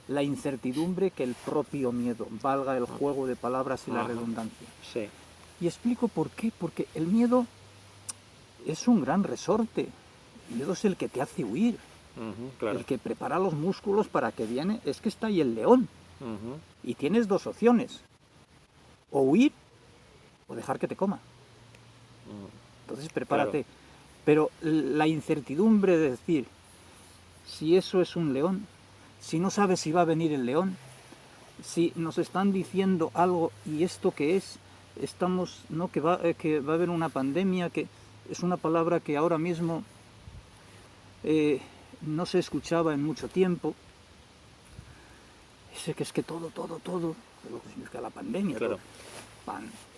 la incertidumbre que el propio miedo, valga el juego de palabras y la redundancia. Sí. Y explico por qué, porque el miedo es un gran resorte. El miedo es el que te hace huir, claro. El que prepara los músculos para que viene, es que está ahí el león. Y tienes dos opciones, o huir o dejar que te coma. Entonces prepárate. Claro. Pero la incertidumbre de decir, si eso es un león, si no sabes si va a venir el león, si nos están diciendo algo y esto que es, que va a haber una pandemia, que es una palabra que ahora mismo no se escuchaba en mucho tiempo. Es que todo, lo que significa la pandemia, claro,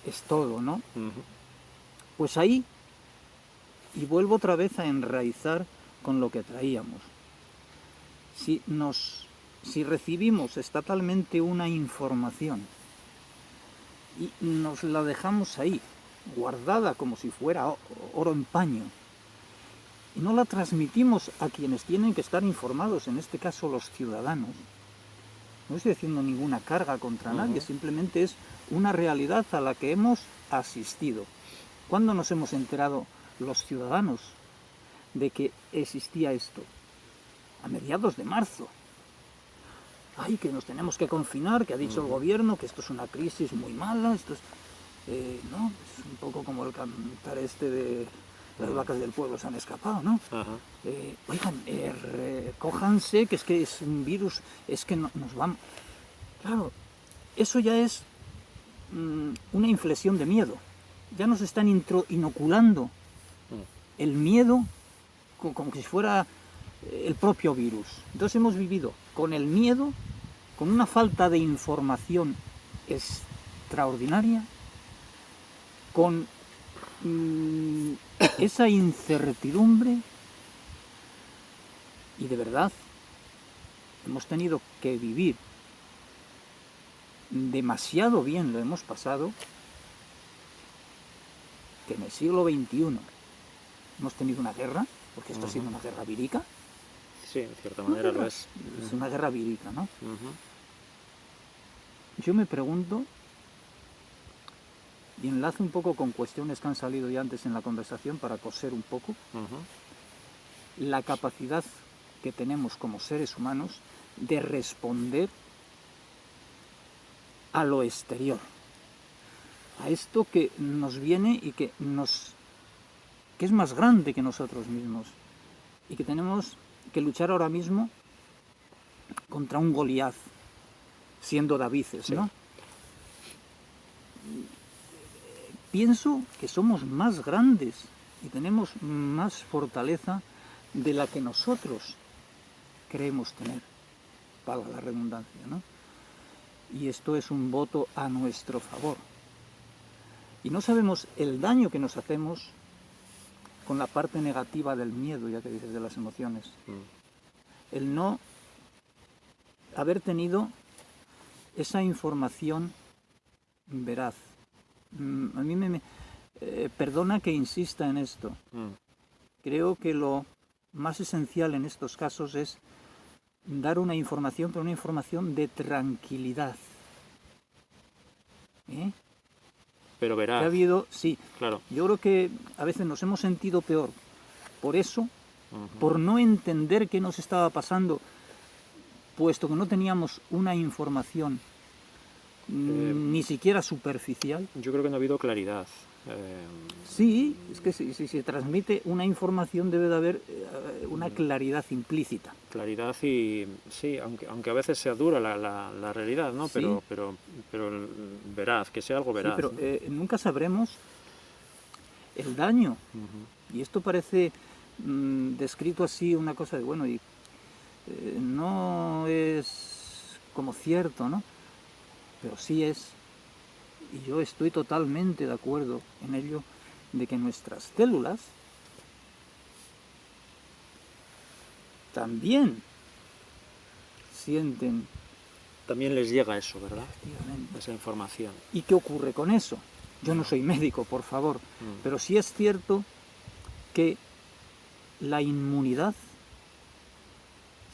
es todo, ¿no? Pues ahí, y vuelvo otra vez a enraizar con lo que traíamos. Si recibimos estatalmente una información y nos la dejamos ahí, guardada como si fuera oro en paño, y no la transmitimos a quienes tienen que estar informados, en este caso los ciudadanos, no estoy haciendo ninguna carga contra nadie, simplemente es una realidad a la que hemos asistido. ¿Cuándo nos hemos enterado los ciudadanos de que existía esto? A mediados de marzo. Ay, que nos tenemos que confinar, que ha dicho el gobierno que esto es una crisis muy mala, esto es... ¿no? Es un poco como el cantar de las vacas del pueblo se han escapado, ¿no? Oigan, recójanse, que es un virus, es que nos vamos... Claro, eso ya es una inflexión de miedo. Ya nos están inoculando el miedo como si fuera el propio virus. Entonces hemos vivido con el miedo, con una falta de información extraordinaria, con esa incertidumbre, y de verdad hemos tenido que vivir demasiado bien, lo hemos pasado, que en el siglo XXI hemos tenido una guerra, porque esto ha sido una guerra vírica. Sí, en cierta manera lo es. Es una guerra vírica, ¿no? Ujú. Yo me pregunto, y enlazo un poco con cuestiones que han salido ya antes en la conversación para coser un poco, Ujú. la capacidad que tenemos como seres humanos de responder a lo exterior, a esto que nos viene y que es más grande que nosotros mismos, y que tenemos que luchar ahora mismo contra un Goliat, siendo Davides, ¿no? Sí. Pienso que somos más grandes y tenemos más fortaleza de la que nosotros creemos tener, valga la redundancia, ¿no? Y esto es un voto a nuestro favor. Y no sabemos el daño que nos hacemos con la parte negativa del miedo, ya que dices, de las emociones. El no haber tenido esa información veraz. A mí perdona que insista en esto. Creo que lo más esencial en estos casos es dar una información, pero una información de tranquilidad. Pero verás. Que ha habido, sí, claro. Yo creo que a veces nos hemos sentido peor por eso, por no entender qué nos estaba pasando, puesto que no teníamos una información ni siquiera superficial. Yo creo que no ha habido claridad. Sí, es que si se transmite una información debe de haber una claridad implícita. Claridad y sí, aunque a veces sea dura la realidad, ¿no? Sí. Pero veraz, que sea algo veraz. Sí, pero nunca sabremos el daño. Y esto parece descrito así una cosa de bueno y no es como cierto, ¿no? Pero sí es, y yo estoy totalmente de acuerdo en ello, de que nuestras células también sienten. También les llega eso, ¿verdad? Efectivamente. Esa información. ¿Y qué ocurre con eso? Yo no soy médico, por favor, pero sí es cierto que la inmunidad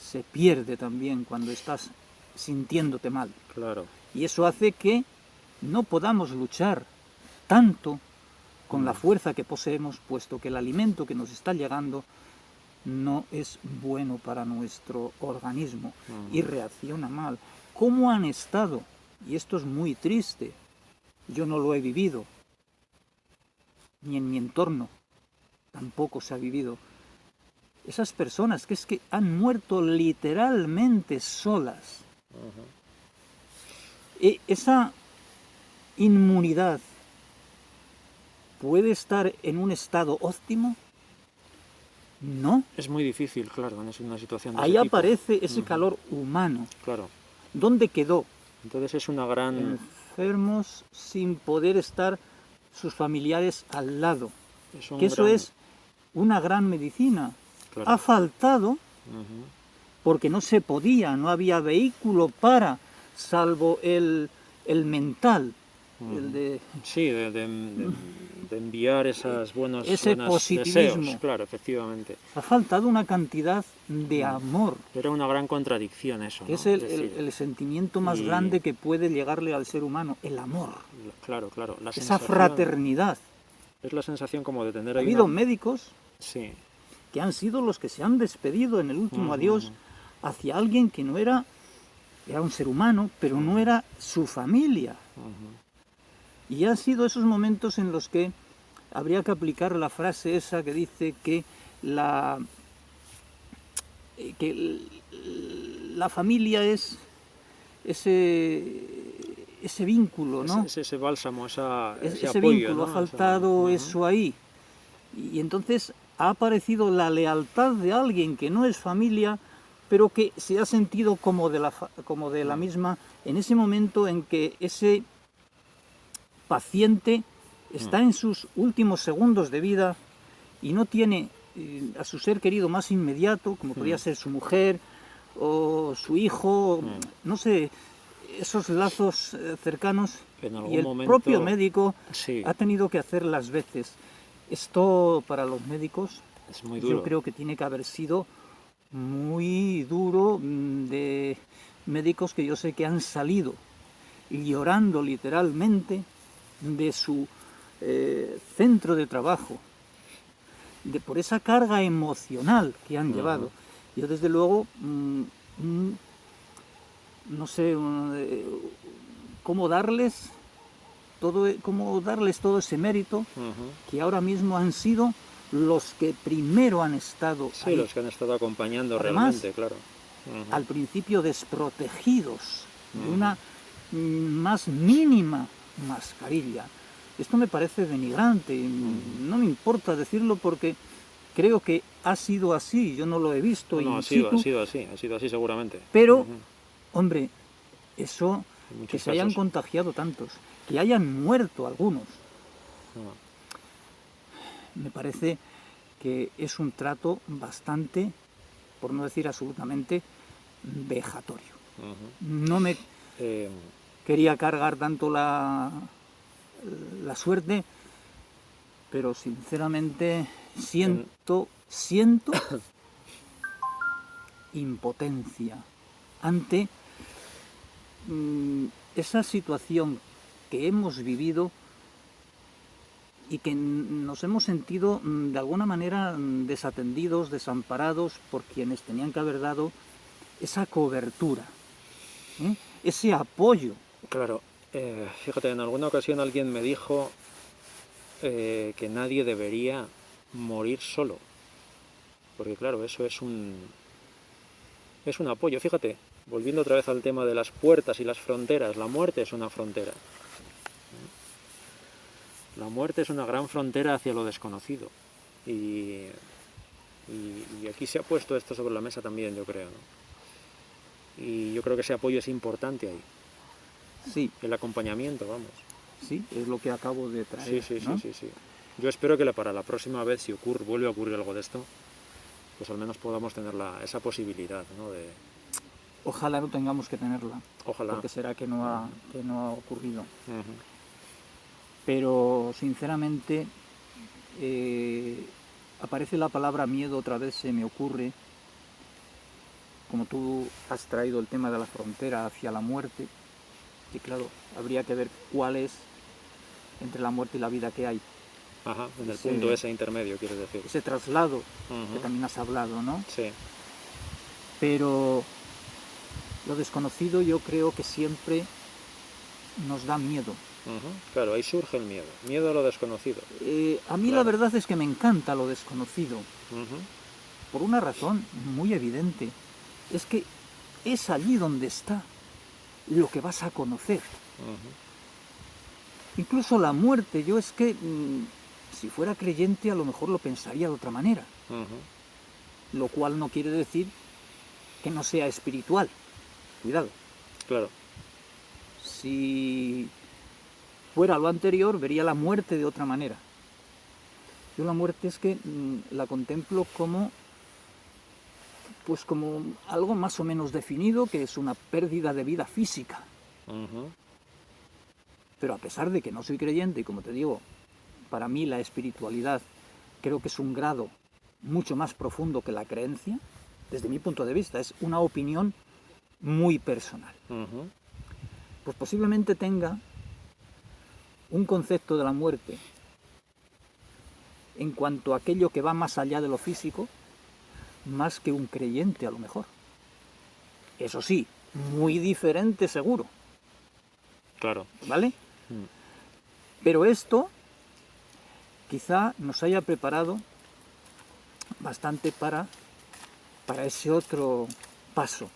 se pierde también cuando estás sintiéndote mal. Claro. Y eso hace que no podamos luchar tanto con la fuerza que poseemos, puesto que el alimento que nos está llegando no es bueno para nuestro organismo y reacciona mal. ¿Cómo han estado? Y esto es muy triste. Yo no lo he vivido, ni en mi entorno tampoco se ha vivido. Esas personas que es que han muerto literalmente solas. Esa inmunidad puede estar en un estado óptimo. No. Es muy difícil, claro, en una situación de ahí ese tipo. Aparece ese calor humano. Claro. ¿Dónde quedó? Entonces es una gran... Enfermos sin poder estar sus familiares al lado. Eso gran... es una gran medicina. Claro. Ha faltado porque no se podía, no había vehículo para, salvo el mental. El de... Sí, de enviar esas buenas positivismo. Deseos, claro, efectivamente. Ha faltado una cantidad de amor. Era una gran contradicción eso, ¿no? Es el sentimiento más grande que puede llegarle al ser humano, el amor. Claro, claro. Esa fraternidad. Es la sensación como de tener ahí. Ha habido médicos que han sido los que se han despedido en el último adiós hacia alguien que no era un ser humano, pero no era su familia. Y han sido esos momentos en los que habría que aplicar la frase esa que dice que la familia es ese vínculo, ¿no? Ese bálsamo, ese apoyo, vínculo, ¿no? Ha faltado eso ahí. Y entonces ha aparecido la lealtad de alguien que no es familia, pero que se ha sentido como de la misma en ese momento en que ese paciente está en sus últimos segundos de vida y no tiene a su ser querido más inmediato, como podría ser su mujer o su hijo, no sé, esos lazos cercanos, En algún y el momento, propio médico sí, ha tenido que hacer las veces. Esto para los médicos es muy yo duro. creo que tiene que haber sido muy duro, de médicos que yo sé que han salido llorando literalmente de su centro de trabajo, por esa carga emocional que han llevado. Yo desde luego no sé cómo darles todo ese mérito, que ahora mismo han sido los que primero han estado Sí, ahí. los que han estado acompañando Además, realmente, claro. al principio desprotegidos de una más mínima mascarilla. Esto me parece denigrante, no me importa decirlo porque creo que ha sido así, yo no lo he visto No, in situ, ha sido así seguramente. pero, hombre, eso, En que muchos se hayan casos. contagiado tantos, que hayan muerto algunos, me parece que es un trato bastante, por no decir absolutamente, vejatorio. No me quería cargar tanto la suerte, pero sinceramente siento impotencia ante esa situación que hemos vivido y que nos hemos sentido de alguna manera desatendidos, desamparados por quienes tenían que haber dado esa cobertura, ese apoyo. Claro, fíjate, en alguna ocasión alguien me dijo que nadie debería morir solo. Porque claro, eso es un apoyo. Fíjate, volviendo otra vez al tema de las puertas y las fronteras, la muerte es una frontera. La muerte es una gran frontera hacia lo desconocido. Y aquí se ha puesto esto sobre la mesa también, yo creo, ¿no? Y yo creo que ese apoyo es importante ahí. Sí. El acompañamiento, vamos. Sí, es lo que acabo de traer. Sí. ¿no? Yo espero que para la próxima vez, si vuelve a ocurrir algo de esto, pues al menos podamos tener esa posibilidad, ¿no? Ojalá no tengamos que tenerla. Ojalá. Porque será que no ha ocurrido. Uh-huh. Pero sinceramente aparece la palabra miedo otra vez, se me ocurre, como tú has traído el tema de la frontera hacia la muerte, y claro, habría que ver cuál es entre la muerte y la vida que hay. Ajá, en el punto ese intermedio, quieres decir. Ese traslado que también has hablado, ¿no? Sí. Pero lo desconocido yo creo que siempre nos da miedo. Claro, ahí surge el miedo a lo desconocido. A mí la verdad es que me encanta lo desconocido, por una razón muy evidente, es que es allí donde está lo que vas a conocer. Incluso la muerte, yo es que si fuera creyente a lo mejor lo pensaría de otra manera, lo cual no quiere decir que no sea espiritual, cuidado. Claro. Si fuera lo anterior, vería la muerte de otra manera. Yo la muerte es que la contemplo como algo más o menos definido, que es una pérdida de vida física. Pero a pesar de que no soy creyente, y como te digo, para mí la espiritualidad creo que es un grado mucho más profundo que la creencia, desde mi punto de vista, es una opinión muy personal. Pues posiblemente tenga un concepto de la muerte en cuanto a aquello que va más allá de lo físico, más que un creyente a lo mejor. Eso sí, muy diferente seguro. Claro. ¿Vale? Pero esto quizá nos haya preparado bastante para ese otro paso.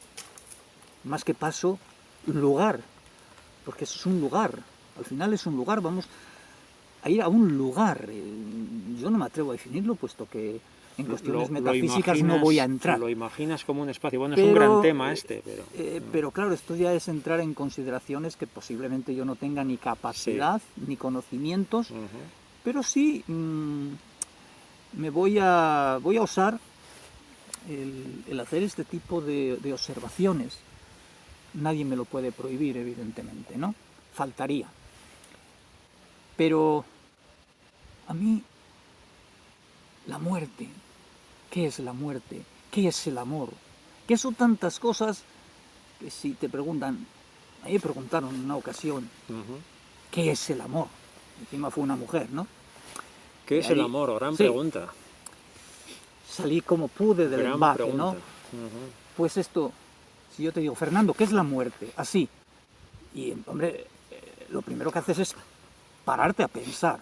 Más que paso, lugar. Porque eso es un lugar. Al final es un lugar. Vamos a ir a un lugar. Yo no me atrevo a definirlo, puesto que en cuestiones metafísicas no voy a entrar. Lo imaginas como un espacio. Bueno, es un gran tema este, pero... pero claro, esto ya es entrar en consideraciones que posiblemente yo no tenga ni capacidad, ni conocimientos, pero sí me voy a osar el hacer este tipo de observaciones. Nadie me lo puede prohibir, evidentemente, ¿no? Faltaría. Pero a mí, la muerte, ¿qué es la muerte? ¿Qué es el amor? ¿Qué son tantas cosas que si te preguntan, a mí me preguntaron en una ocasión, ¿qué es el amor? Encima fue una mujer, ¿no? ¿Qué es el amor? Gran pregunta. Salí como pude del embate, ¿no? Pues esto, si yo te digo, Fernando, ¿qué es la muerte? Así. Y, hombre, lo primero que haces es pararte a pensar.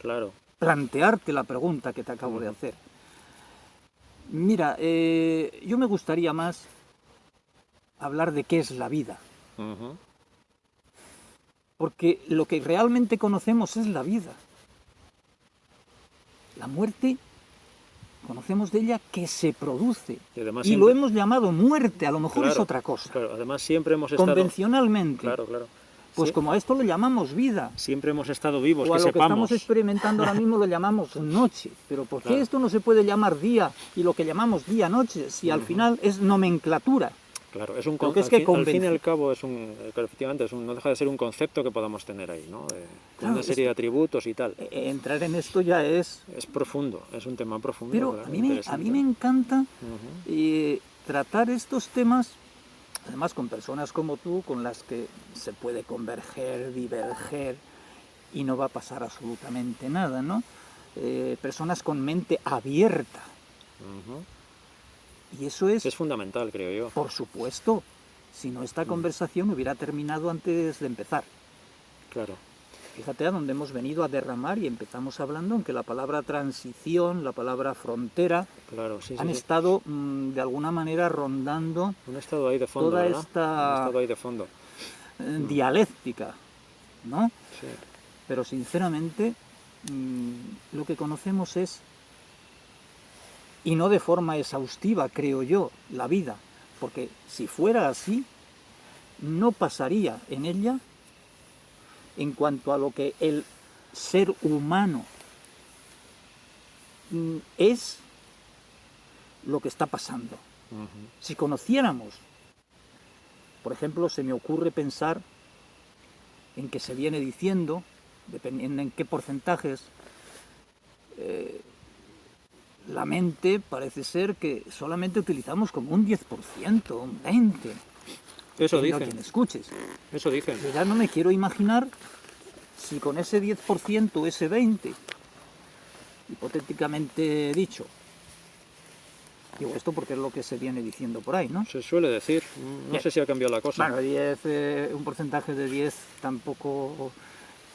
Claro. Plantearte la pregunta que te acabo de hacer. Mira, yo me gustaría más hablar de qué es la vida. Porque lo que realmente conocemos es la vida. La muerte, conocemos de ella que se produce. Y lo hemos llamado muerte, a lo mejor es otra cosa. Claro, además siempre hemos estado... Convencionalmente. Claro. Pues como a esto lo llamamos vida. Siempre hemos estado vivos, o a que lo que sepamos. estamos experimentando ahora mismo lo llamamos noche. Pero ¿por qué esto no se puede llamar día y lo que llamamos día-noche? Si al final es nomenclatura. Claro, es un al fin y al cabo efectivamente no deja de ser un concepto que podamos tener ahí, ¿no? Con una serie de atributos y tal. Entrar en esto ya es... Es profundo, es un tema profundo. Pero claro, a mí me encanta tratar estos temas, además con personas como tú, con las que se puede converger, diverger, y no va a pasar absolutamente nada, ¿no? Personas con mente abierta. Y eso es fundamental, creo yo. Por supuesto. Si no, esta conversación hubiera terminado antes de empezar. Claro. Fíjate a dónde hemos venido a derramar y empezamos hablando, aunque la palabra transición, la palabra frontera, han estado de alguna manera rondando un estado ahí de fondo, toda ¿verdad? esta un estado ahí de fondo. Dialéctica, ¿no? Sí. Pero sinceramente lo que conocemos es, y no de forma exhaustiva, creo yo, la vida, porque si fuera así, no pasaría en ella en cuanto a lo que el ser humano es lo que está pasando. Si conociéramos, por ejemplo, se me ocurre pensar en que se viene diciendo, dependiendo en qué porcentajes, la mente parece ser que solamente utilizamos como un 10%, un 20%. Eso dicen. Quien escuches. Eso dicen. Yo ya no me quiero imaginar si con ese 10%, ese 20%, hipotéticamente dicho, digo esto porque es lo que se viene diciendo por ahí, ¿no? Se suele decir, no sé si ha cambiado la cosa. Bueno, un porcentaje de 10 tampoco,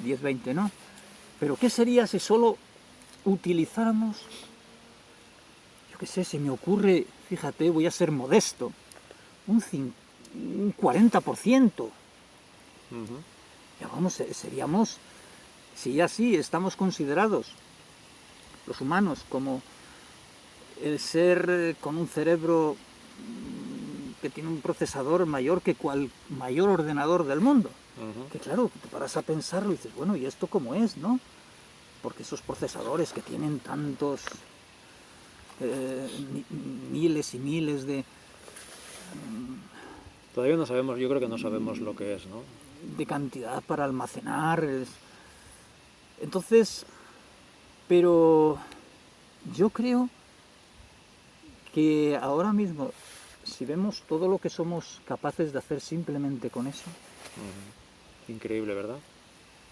10-20, ¿no? Pero ¿qué sería si solo utilizáramos, yo qué sé, se me ocurre, fíjate, voy a ser modesto, un 40%. Ya vamos, seríamos, si así estamos considerados los humanos como el ser con un cerebro que tiene un procesador mayor que cual mayor ordenador del mundo. Que claro, te paras a pensarlo y dices, bueno, ¿y esto cómo es, no? Porque esos procesadores que tienen tantos miles y miles de... Todavía no sabemos, yo creo que no sabemos lo que es, ¿no? De cantidad para almacenar. Entonces, pero yo creo que ahora mismo, si vemos todo lo que somos capaces de hacer simplemente con eso... Increíble, ¿verdad?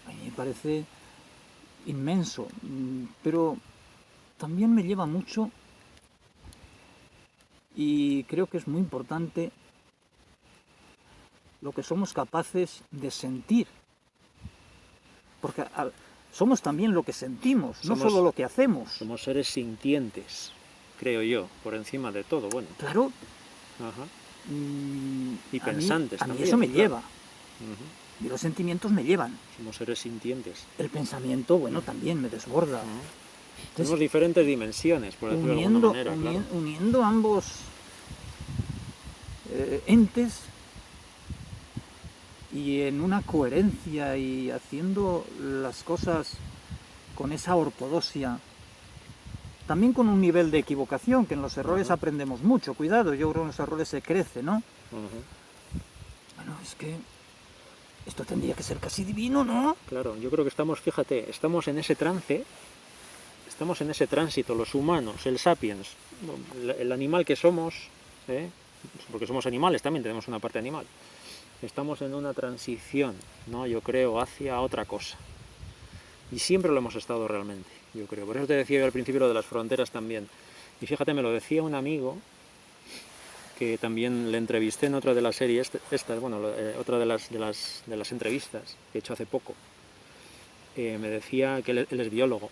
A mí me parece inmenso, pero también me lleva mucho, y creo que es muy importante, lo que somos capaces de sentir, porque somos también lo que sentimos, no solo lo que hacemos. Somos seres sintientes, creo yo, por encima de todo, bueno. Claro. Y pensantes a mí también. eso me lleva. Y los sentimientos me llevan. Somos seres sintientes. El pensamiento, bueno, también me desborda. Tenemos diferentes dimensiones, por decirlo de alguna manera. Claro. Uniendo ambos entes y en una coherencia y haciendo las cosas con esa ortodoxia, también con un nivel de equivocación, que en los errores aprendemos mucho, cuidado, yo creo que en los errores se crece, ¿no? Bueno, es que esto tendría que ser casi divino, ¿no? Claro, yo creo que fíjate, estamos en ese trance, estamos en ese tránsito, los humanos, el sapiens, el animal que somos, porque somos animales también, tenemos una parte animal. Estamos en una transición, ¿no? Yo creo, hacia otra cosa. Y siempre lo hemos estado realmente, yo creo. Por eso te decía yo al principio lo de las fronteras también. Y fíjate, me lo decía un amigo que también le entrevisté en otra de las series, otra de las entrevistas que he hecho hace poco. Me decía que él es biólogo.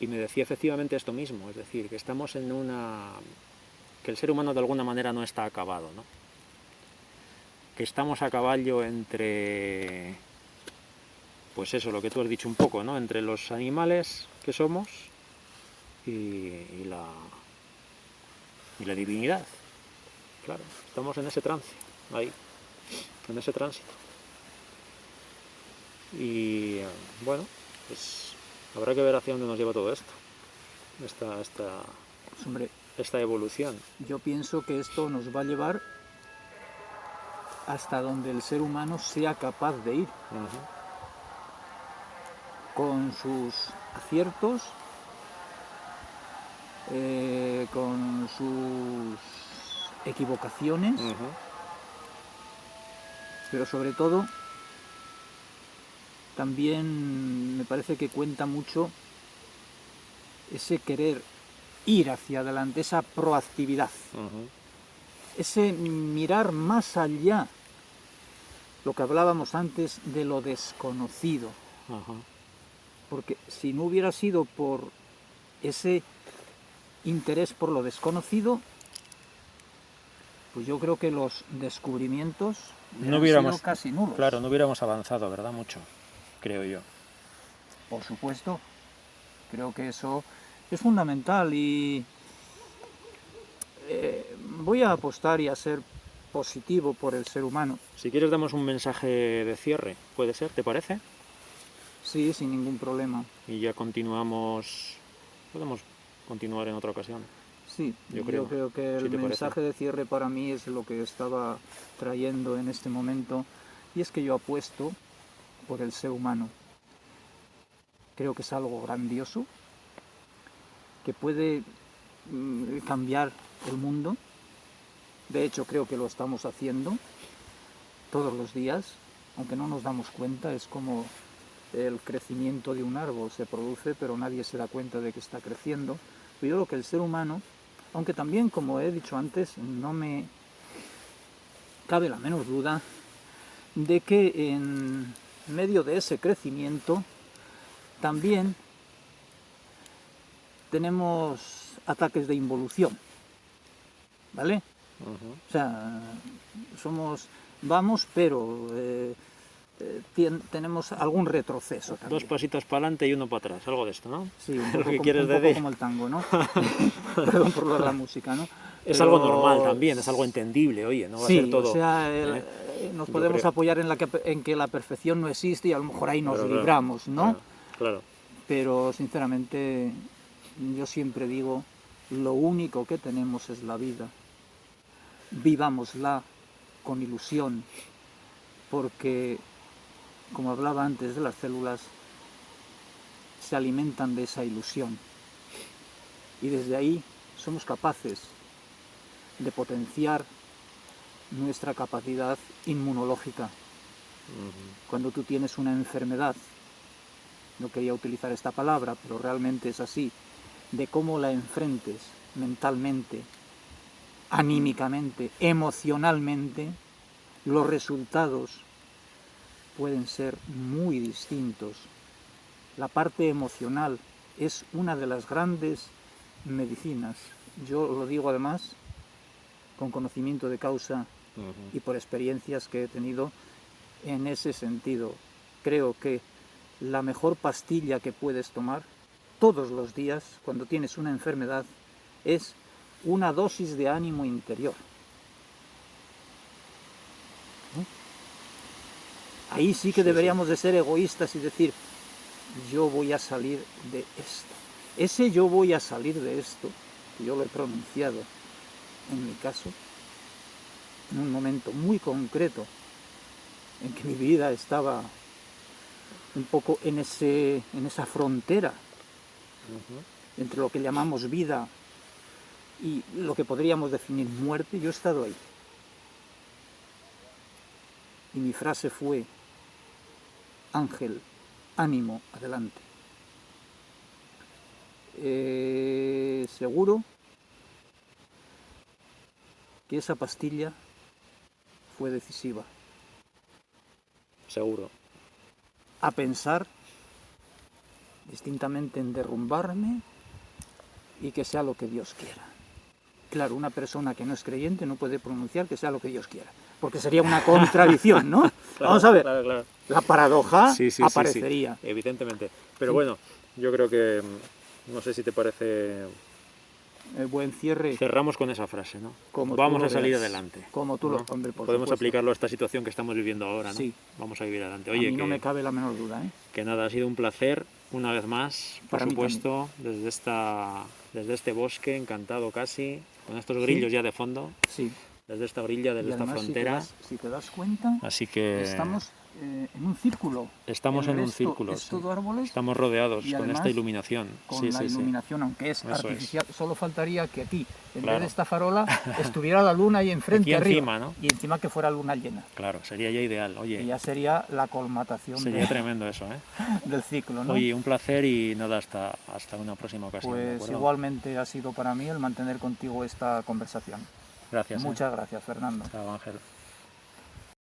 Y me decía efectivamente esto mismo, es decir, que estamos que el ser humano de alguna manera no está acabado, ¿no? Que estamos a caballo entre, pues eso, lo que tú has dicho un poco, ¿no? Entre los animales que somos y la divinidad. Claro, estamos en ese trance, ahí, en ese tránsito. Y bueno, pues habrá que ver hacia dónde nos lleva todo esto, esta evolución. Yo pienso que esto nos va a llevar hasta donde el ser humano sea capaz de ir, con sus aciertos, con sus equivocaciones, pero sobre todo también me parece que cuenta mucho ese querer ir hacia adelante, esa proactividad, ese mirar más allá, lo que hablábamos antes de lo desconocido. Porque si no hubiera sido por ese interés por lo desconocido, pues yo creo que los descubrimientos no hubiéramos sido casi nulos. Claro, no hubiéramos avanzado, ¿verdad? Mucho, creo yo. Por supuesto, creo que eso es fundamental y voy a apostar y a ser positivo por el ser humano. Si quieres damos un mensaje de cierre, ¿puede ser? ¿Te parece? Sí, sin ningún problema. Y ya podemos continuar en otra ocasión. Sí, yo creo que el mensaje de cierre para mí es lo que estaba trayendo en este momento, y es que yo apuesto por el ser humano. Creo que es algo grandioso, que puede cambiar el mundo. De hecho, creo que lo estamos haciendo todos los días, aunque no nos damos cuenta. Es como el crecimiento de un árbol, se produce, pero nadie se da cuenta de que está creciendo. Pero yo creo que el ser humano, aunque también, como he dicho antes, no me cabe la menor duda de que en medio de ese crecimiento también tenemos ataques de involución, ¿vale? O sea, vamos, pero tenemos algún retroceso también. 2 pasitos para adelante y 1 para atrás, algo de esto, ¿no? Sí, un poco como el tango, ¿no? Perdón por lo de la música, ¿no? Es algo normal también, es algo entendible, oye, no va a ser todo... o sea, nos podemos apoyar en que la perfección no existe y a lo mejor ahí nos libramos, ¿no? Claro. Pero sinceramente yo siempre digo, lo único que tenemos es la vida. Vivámosla con ilusión, porque, como hablaba antes de las células, se alimentan de esa ilusión. Y desde ahí somos capaces de potenciar nuestra capacidad inmunológica. Cuando tú tienes una enfermedad, no quería utilizar esta palabra, pero realmente es así, de cómo la enfrentes mentalmente, anímicamente, emocionalmente, los resultados pueden ser muy distintos. La parte emocional es una de las grandes medicinas. Yo lo digo además con conocimiento de causa y por experiencias que he tenido en ese sentido, creo que la mejor pastilla que puedes tomar todos los días cuando tienes una enfermedad es una dosis de ánimo interior. Ahí sí que deberíamos de ser egoístas y decir, yo voy a salir de esto. Ese yo voy a salir de esto, que yo lo he pronunciado en mi caso, en un momento muy concreto, en que mi vida estaba un poco en esa frontera entre lo que llamamos vida y lo que podríamos definir muerte. Yo he estado ahí. Y mi frase fue, Ángel, ánimo, adelante. Seguro que esa pastilla fue decisiva. Seguro. A pensar distintamente en derrumbarme y que sea lo que Dios quiera. Claro, una persona que no es creyente no puede pronunciar que sea lo que Dios quiera, porque sería una contradicción, ¿no? Claro, vamos a ver, claro. La paradoja sí, aparecería. sí, evidentemente. Pero bueno, yo creo que, no sé si te parece... Buen cierre. Cerramos con esa frase, ¿no? Como vamos a salir adelante. Como tú ¿no? lo, hombre, por Podemos supuesto. aplicarlo a esta situación que estamos viviendo ahora, ¿no? Sí. Vamos a vivir adelante. Oye, a mí no me cabe la menor duda, ¿eh? Que nada, ha sido un placer, una vez más, por supuesto, desde este bosque, encantado casi, con estos grillos ya de fondo, desde esta orilla, desde esta frontera. Si te das cuenta, así que estamos en un círculo. Estamos en un círculo. Es todo árboles. Estamos rodeados con esta iluminación. Con la iluminación, aunque es artificial. Solo faltaría que aquí, en claro. vez de esta farola, estuviera la luna ahí enfrente, aquí arriba, encima, ¿no? Y encima que fuera luna llena. Claro, sería ya ideal. Oye, y ya sería la colmatación. Sería tremendo eso, ¿eh? Del ciclo, ¿no? Oye, un placer y nada, hasta una próxima ocasión. Pues igualmente ha sido para mí el mantener contigo esta conversación. Gracias. Muchas gracias, Fernando. Chao, Ángel.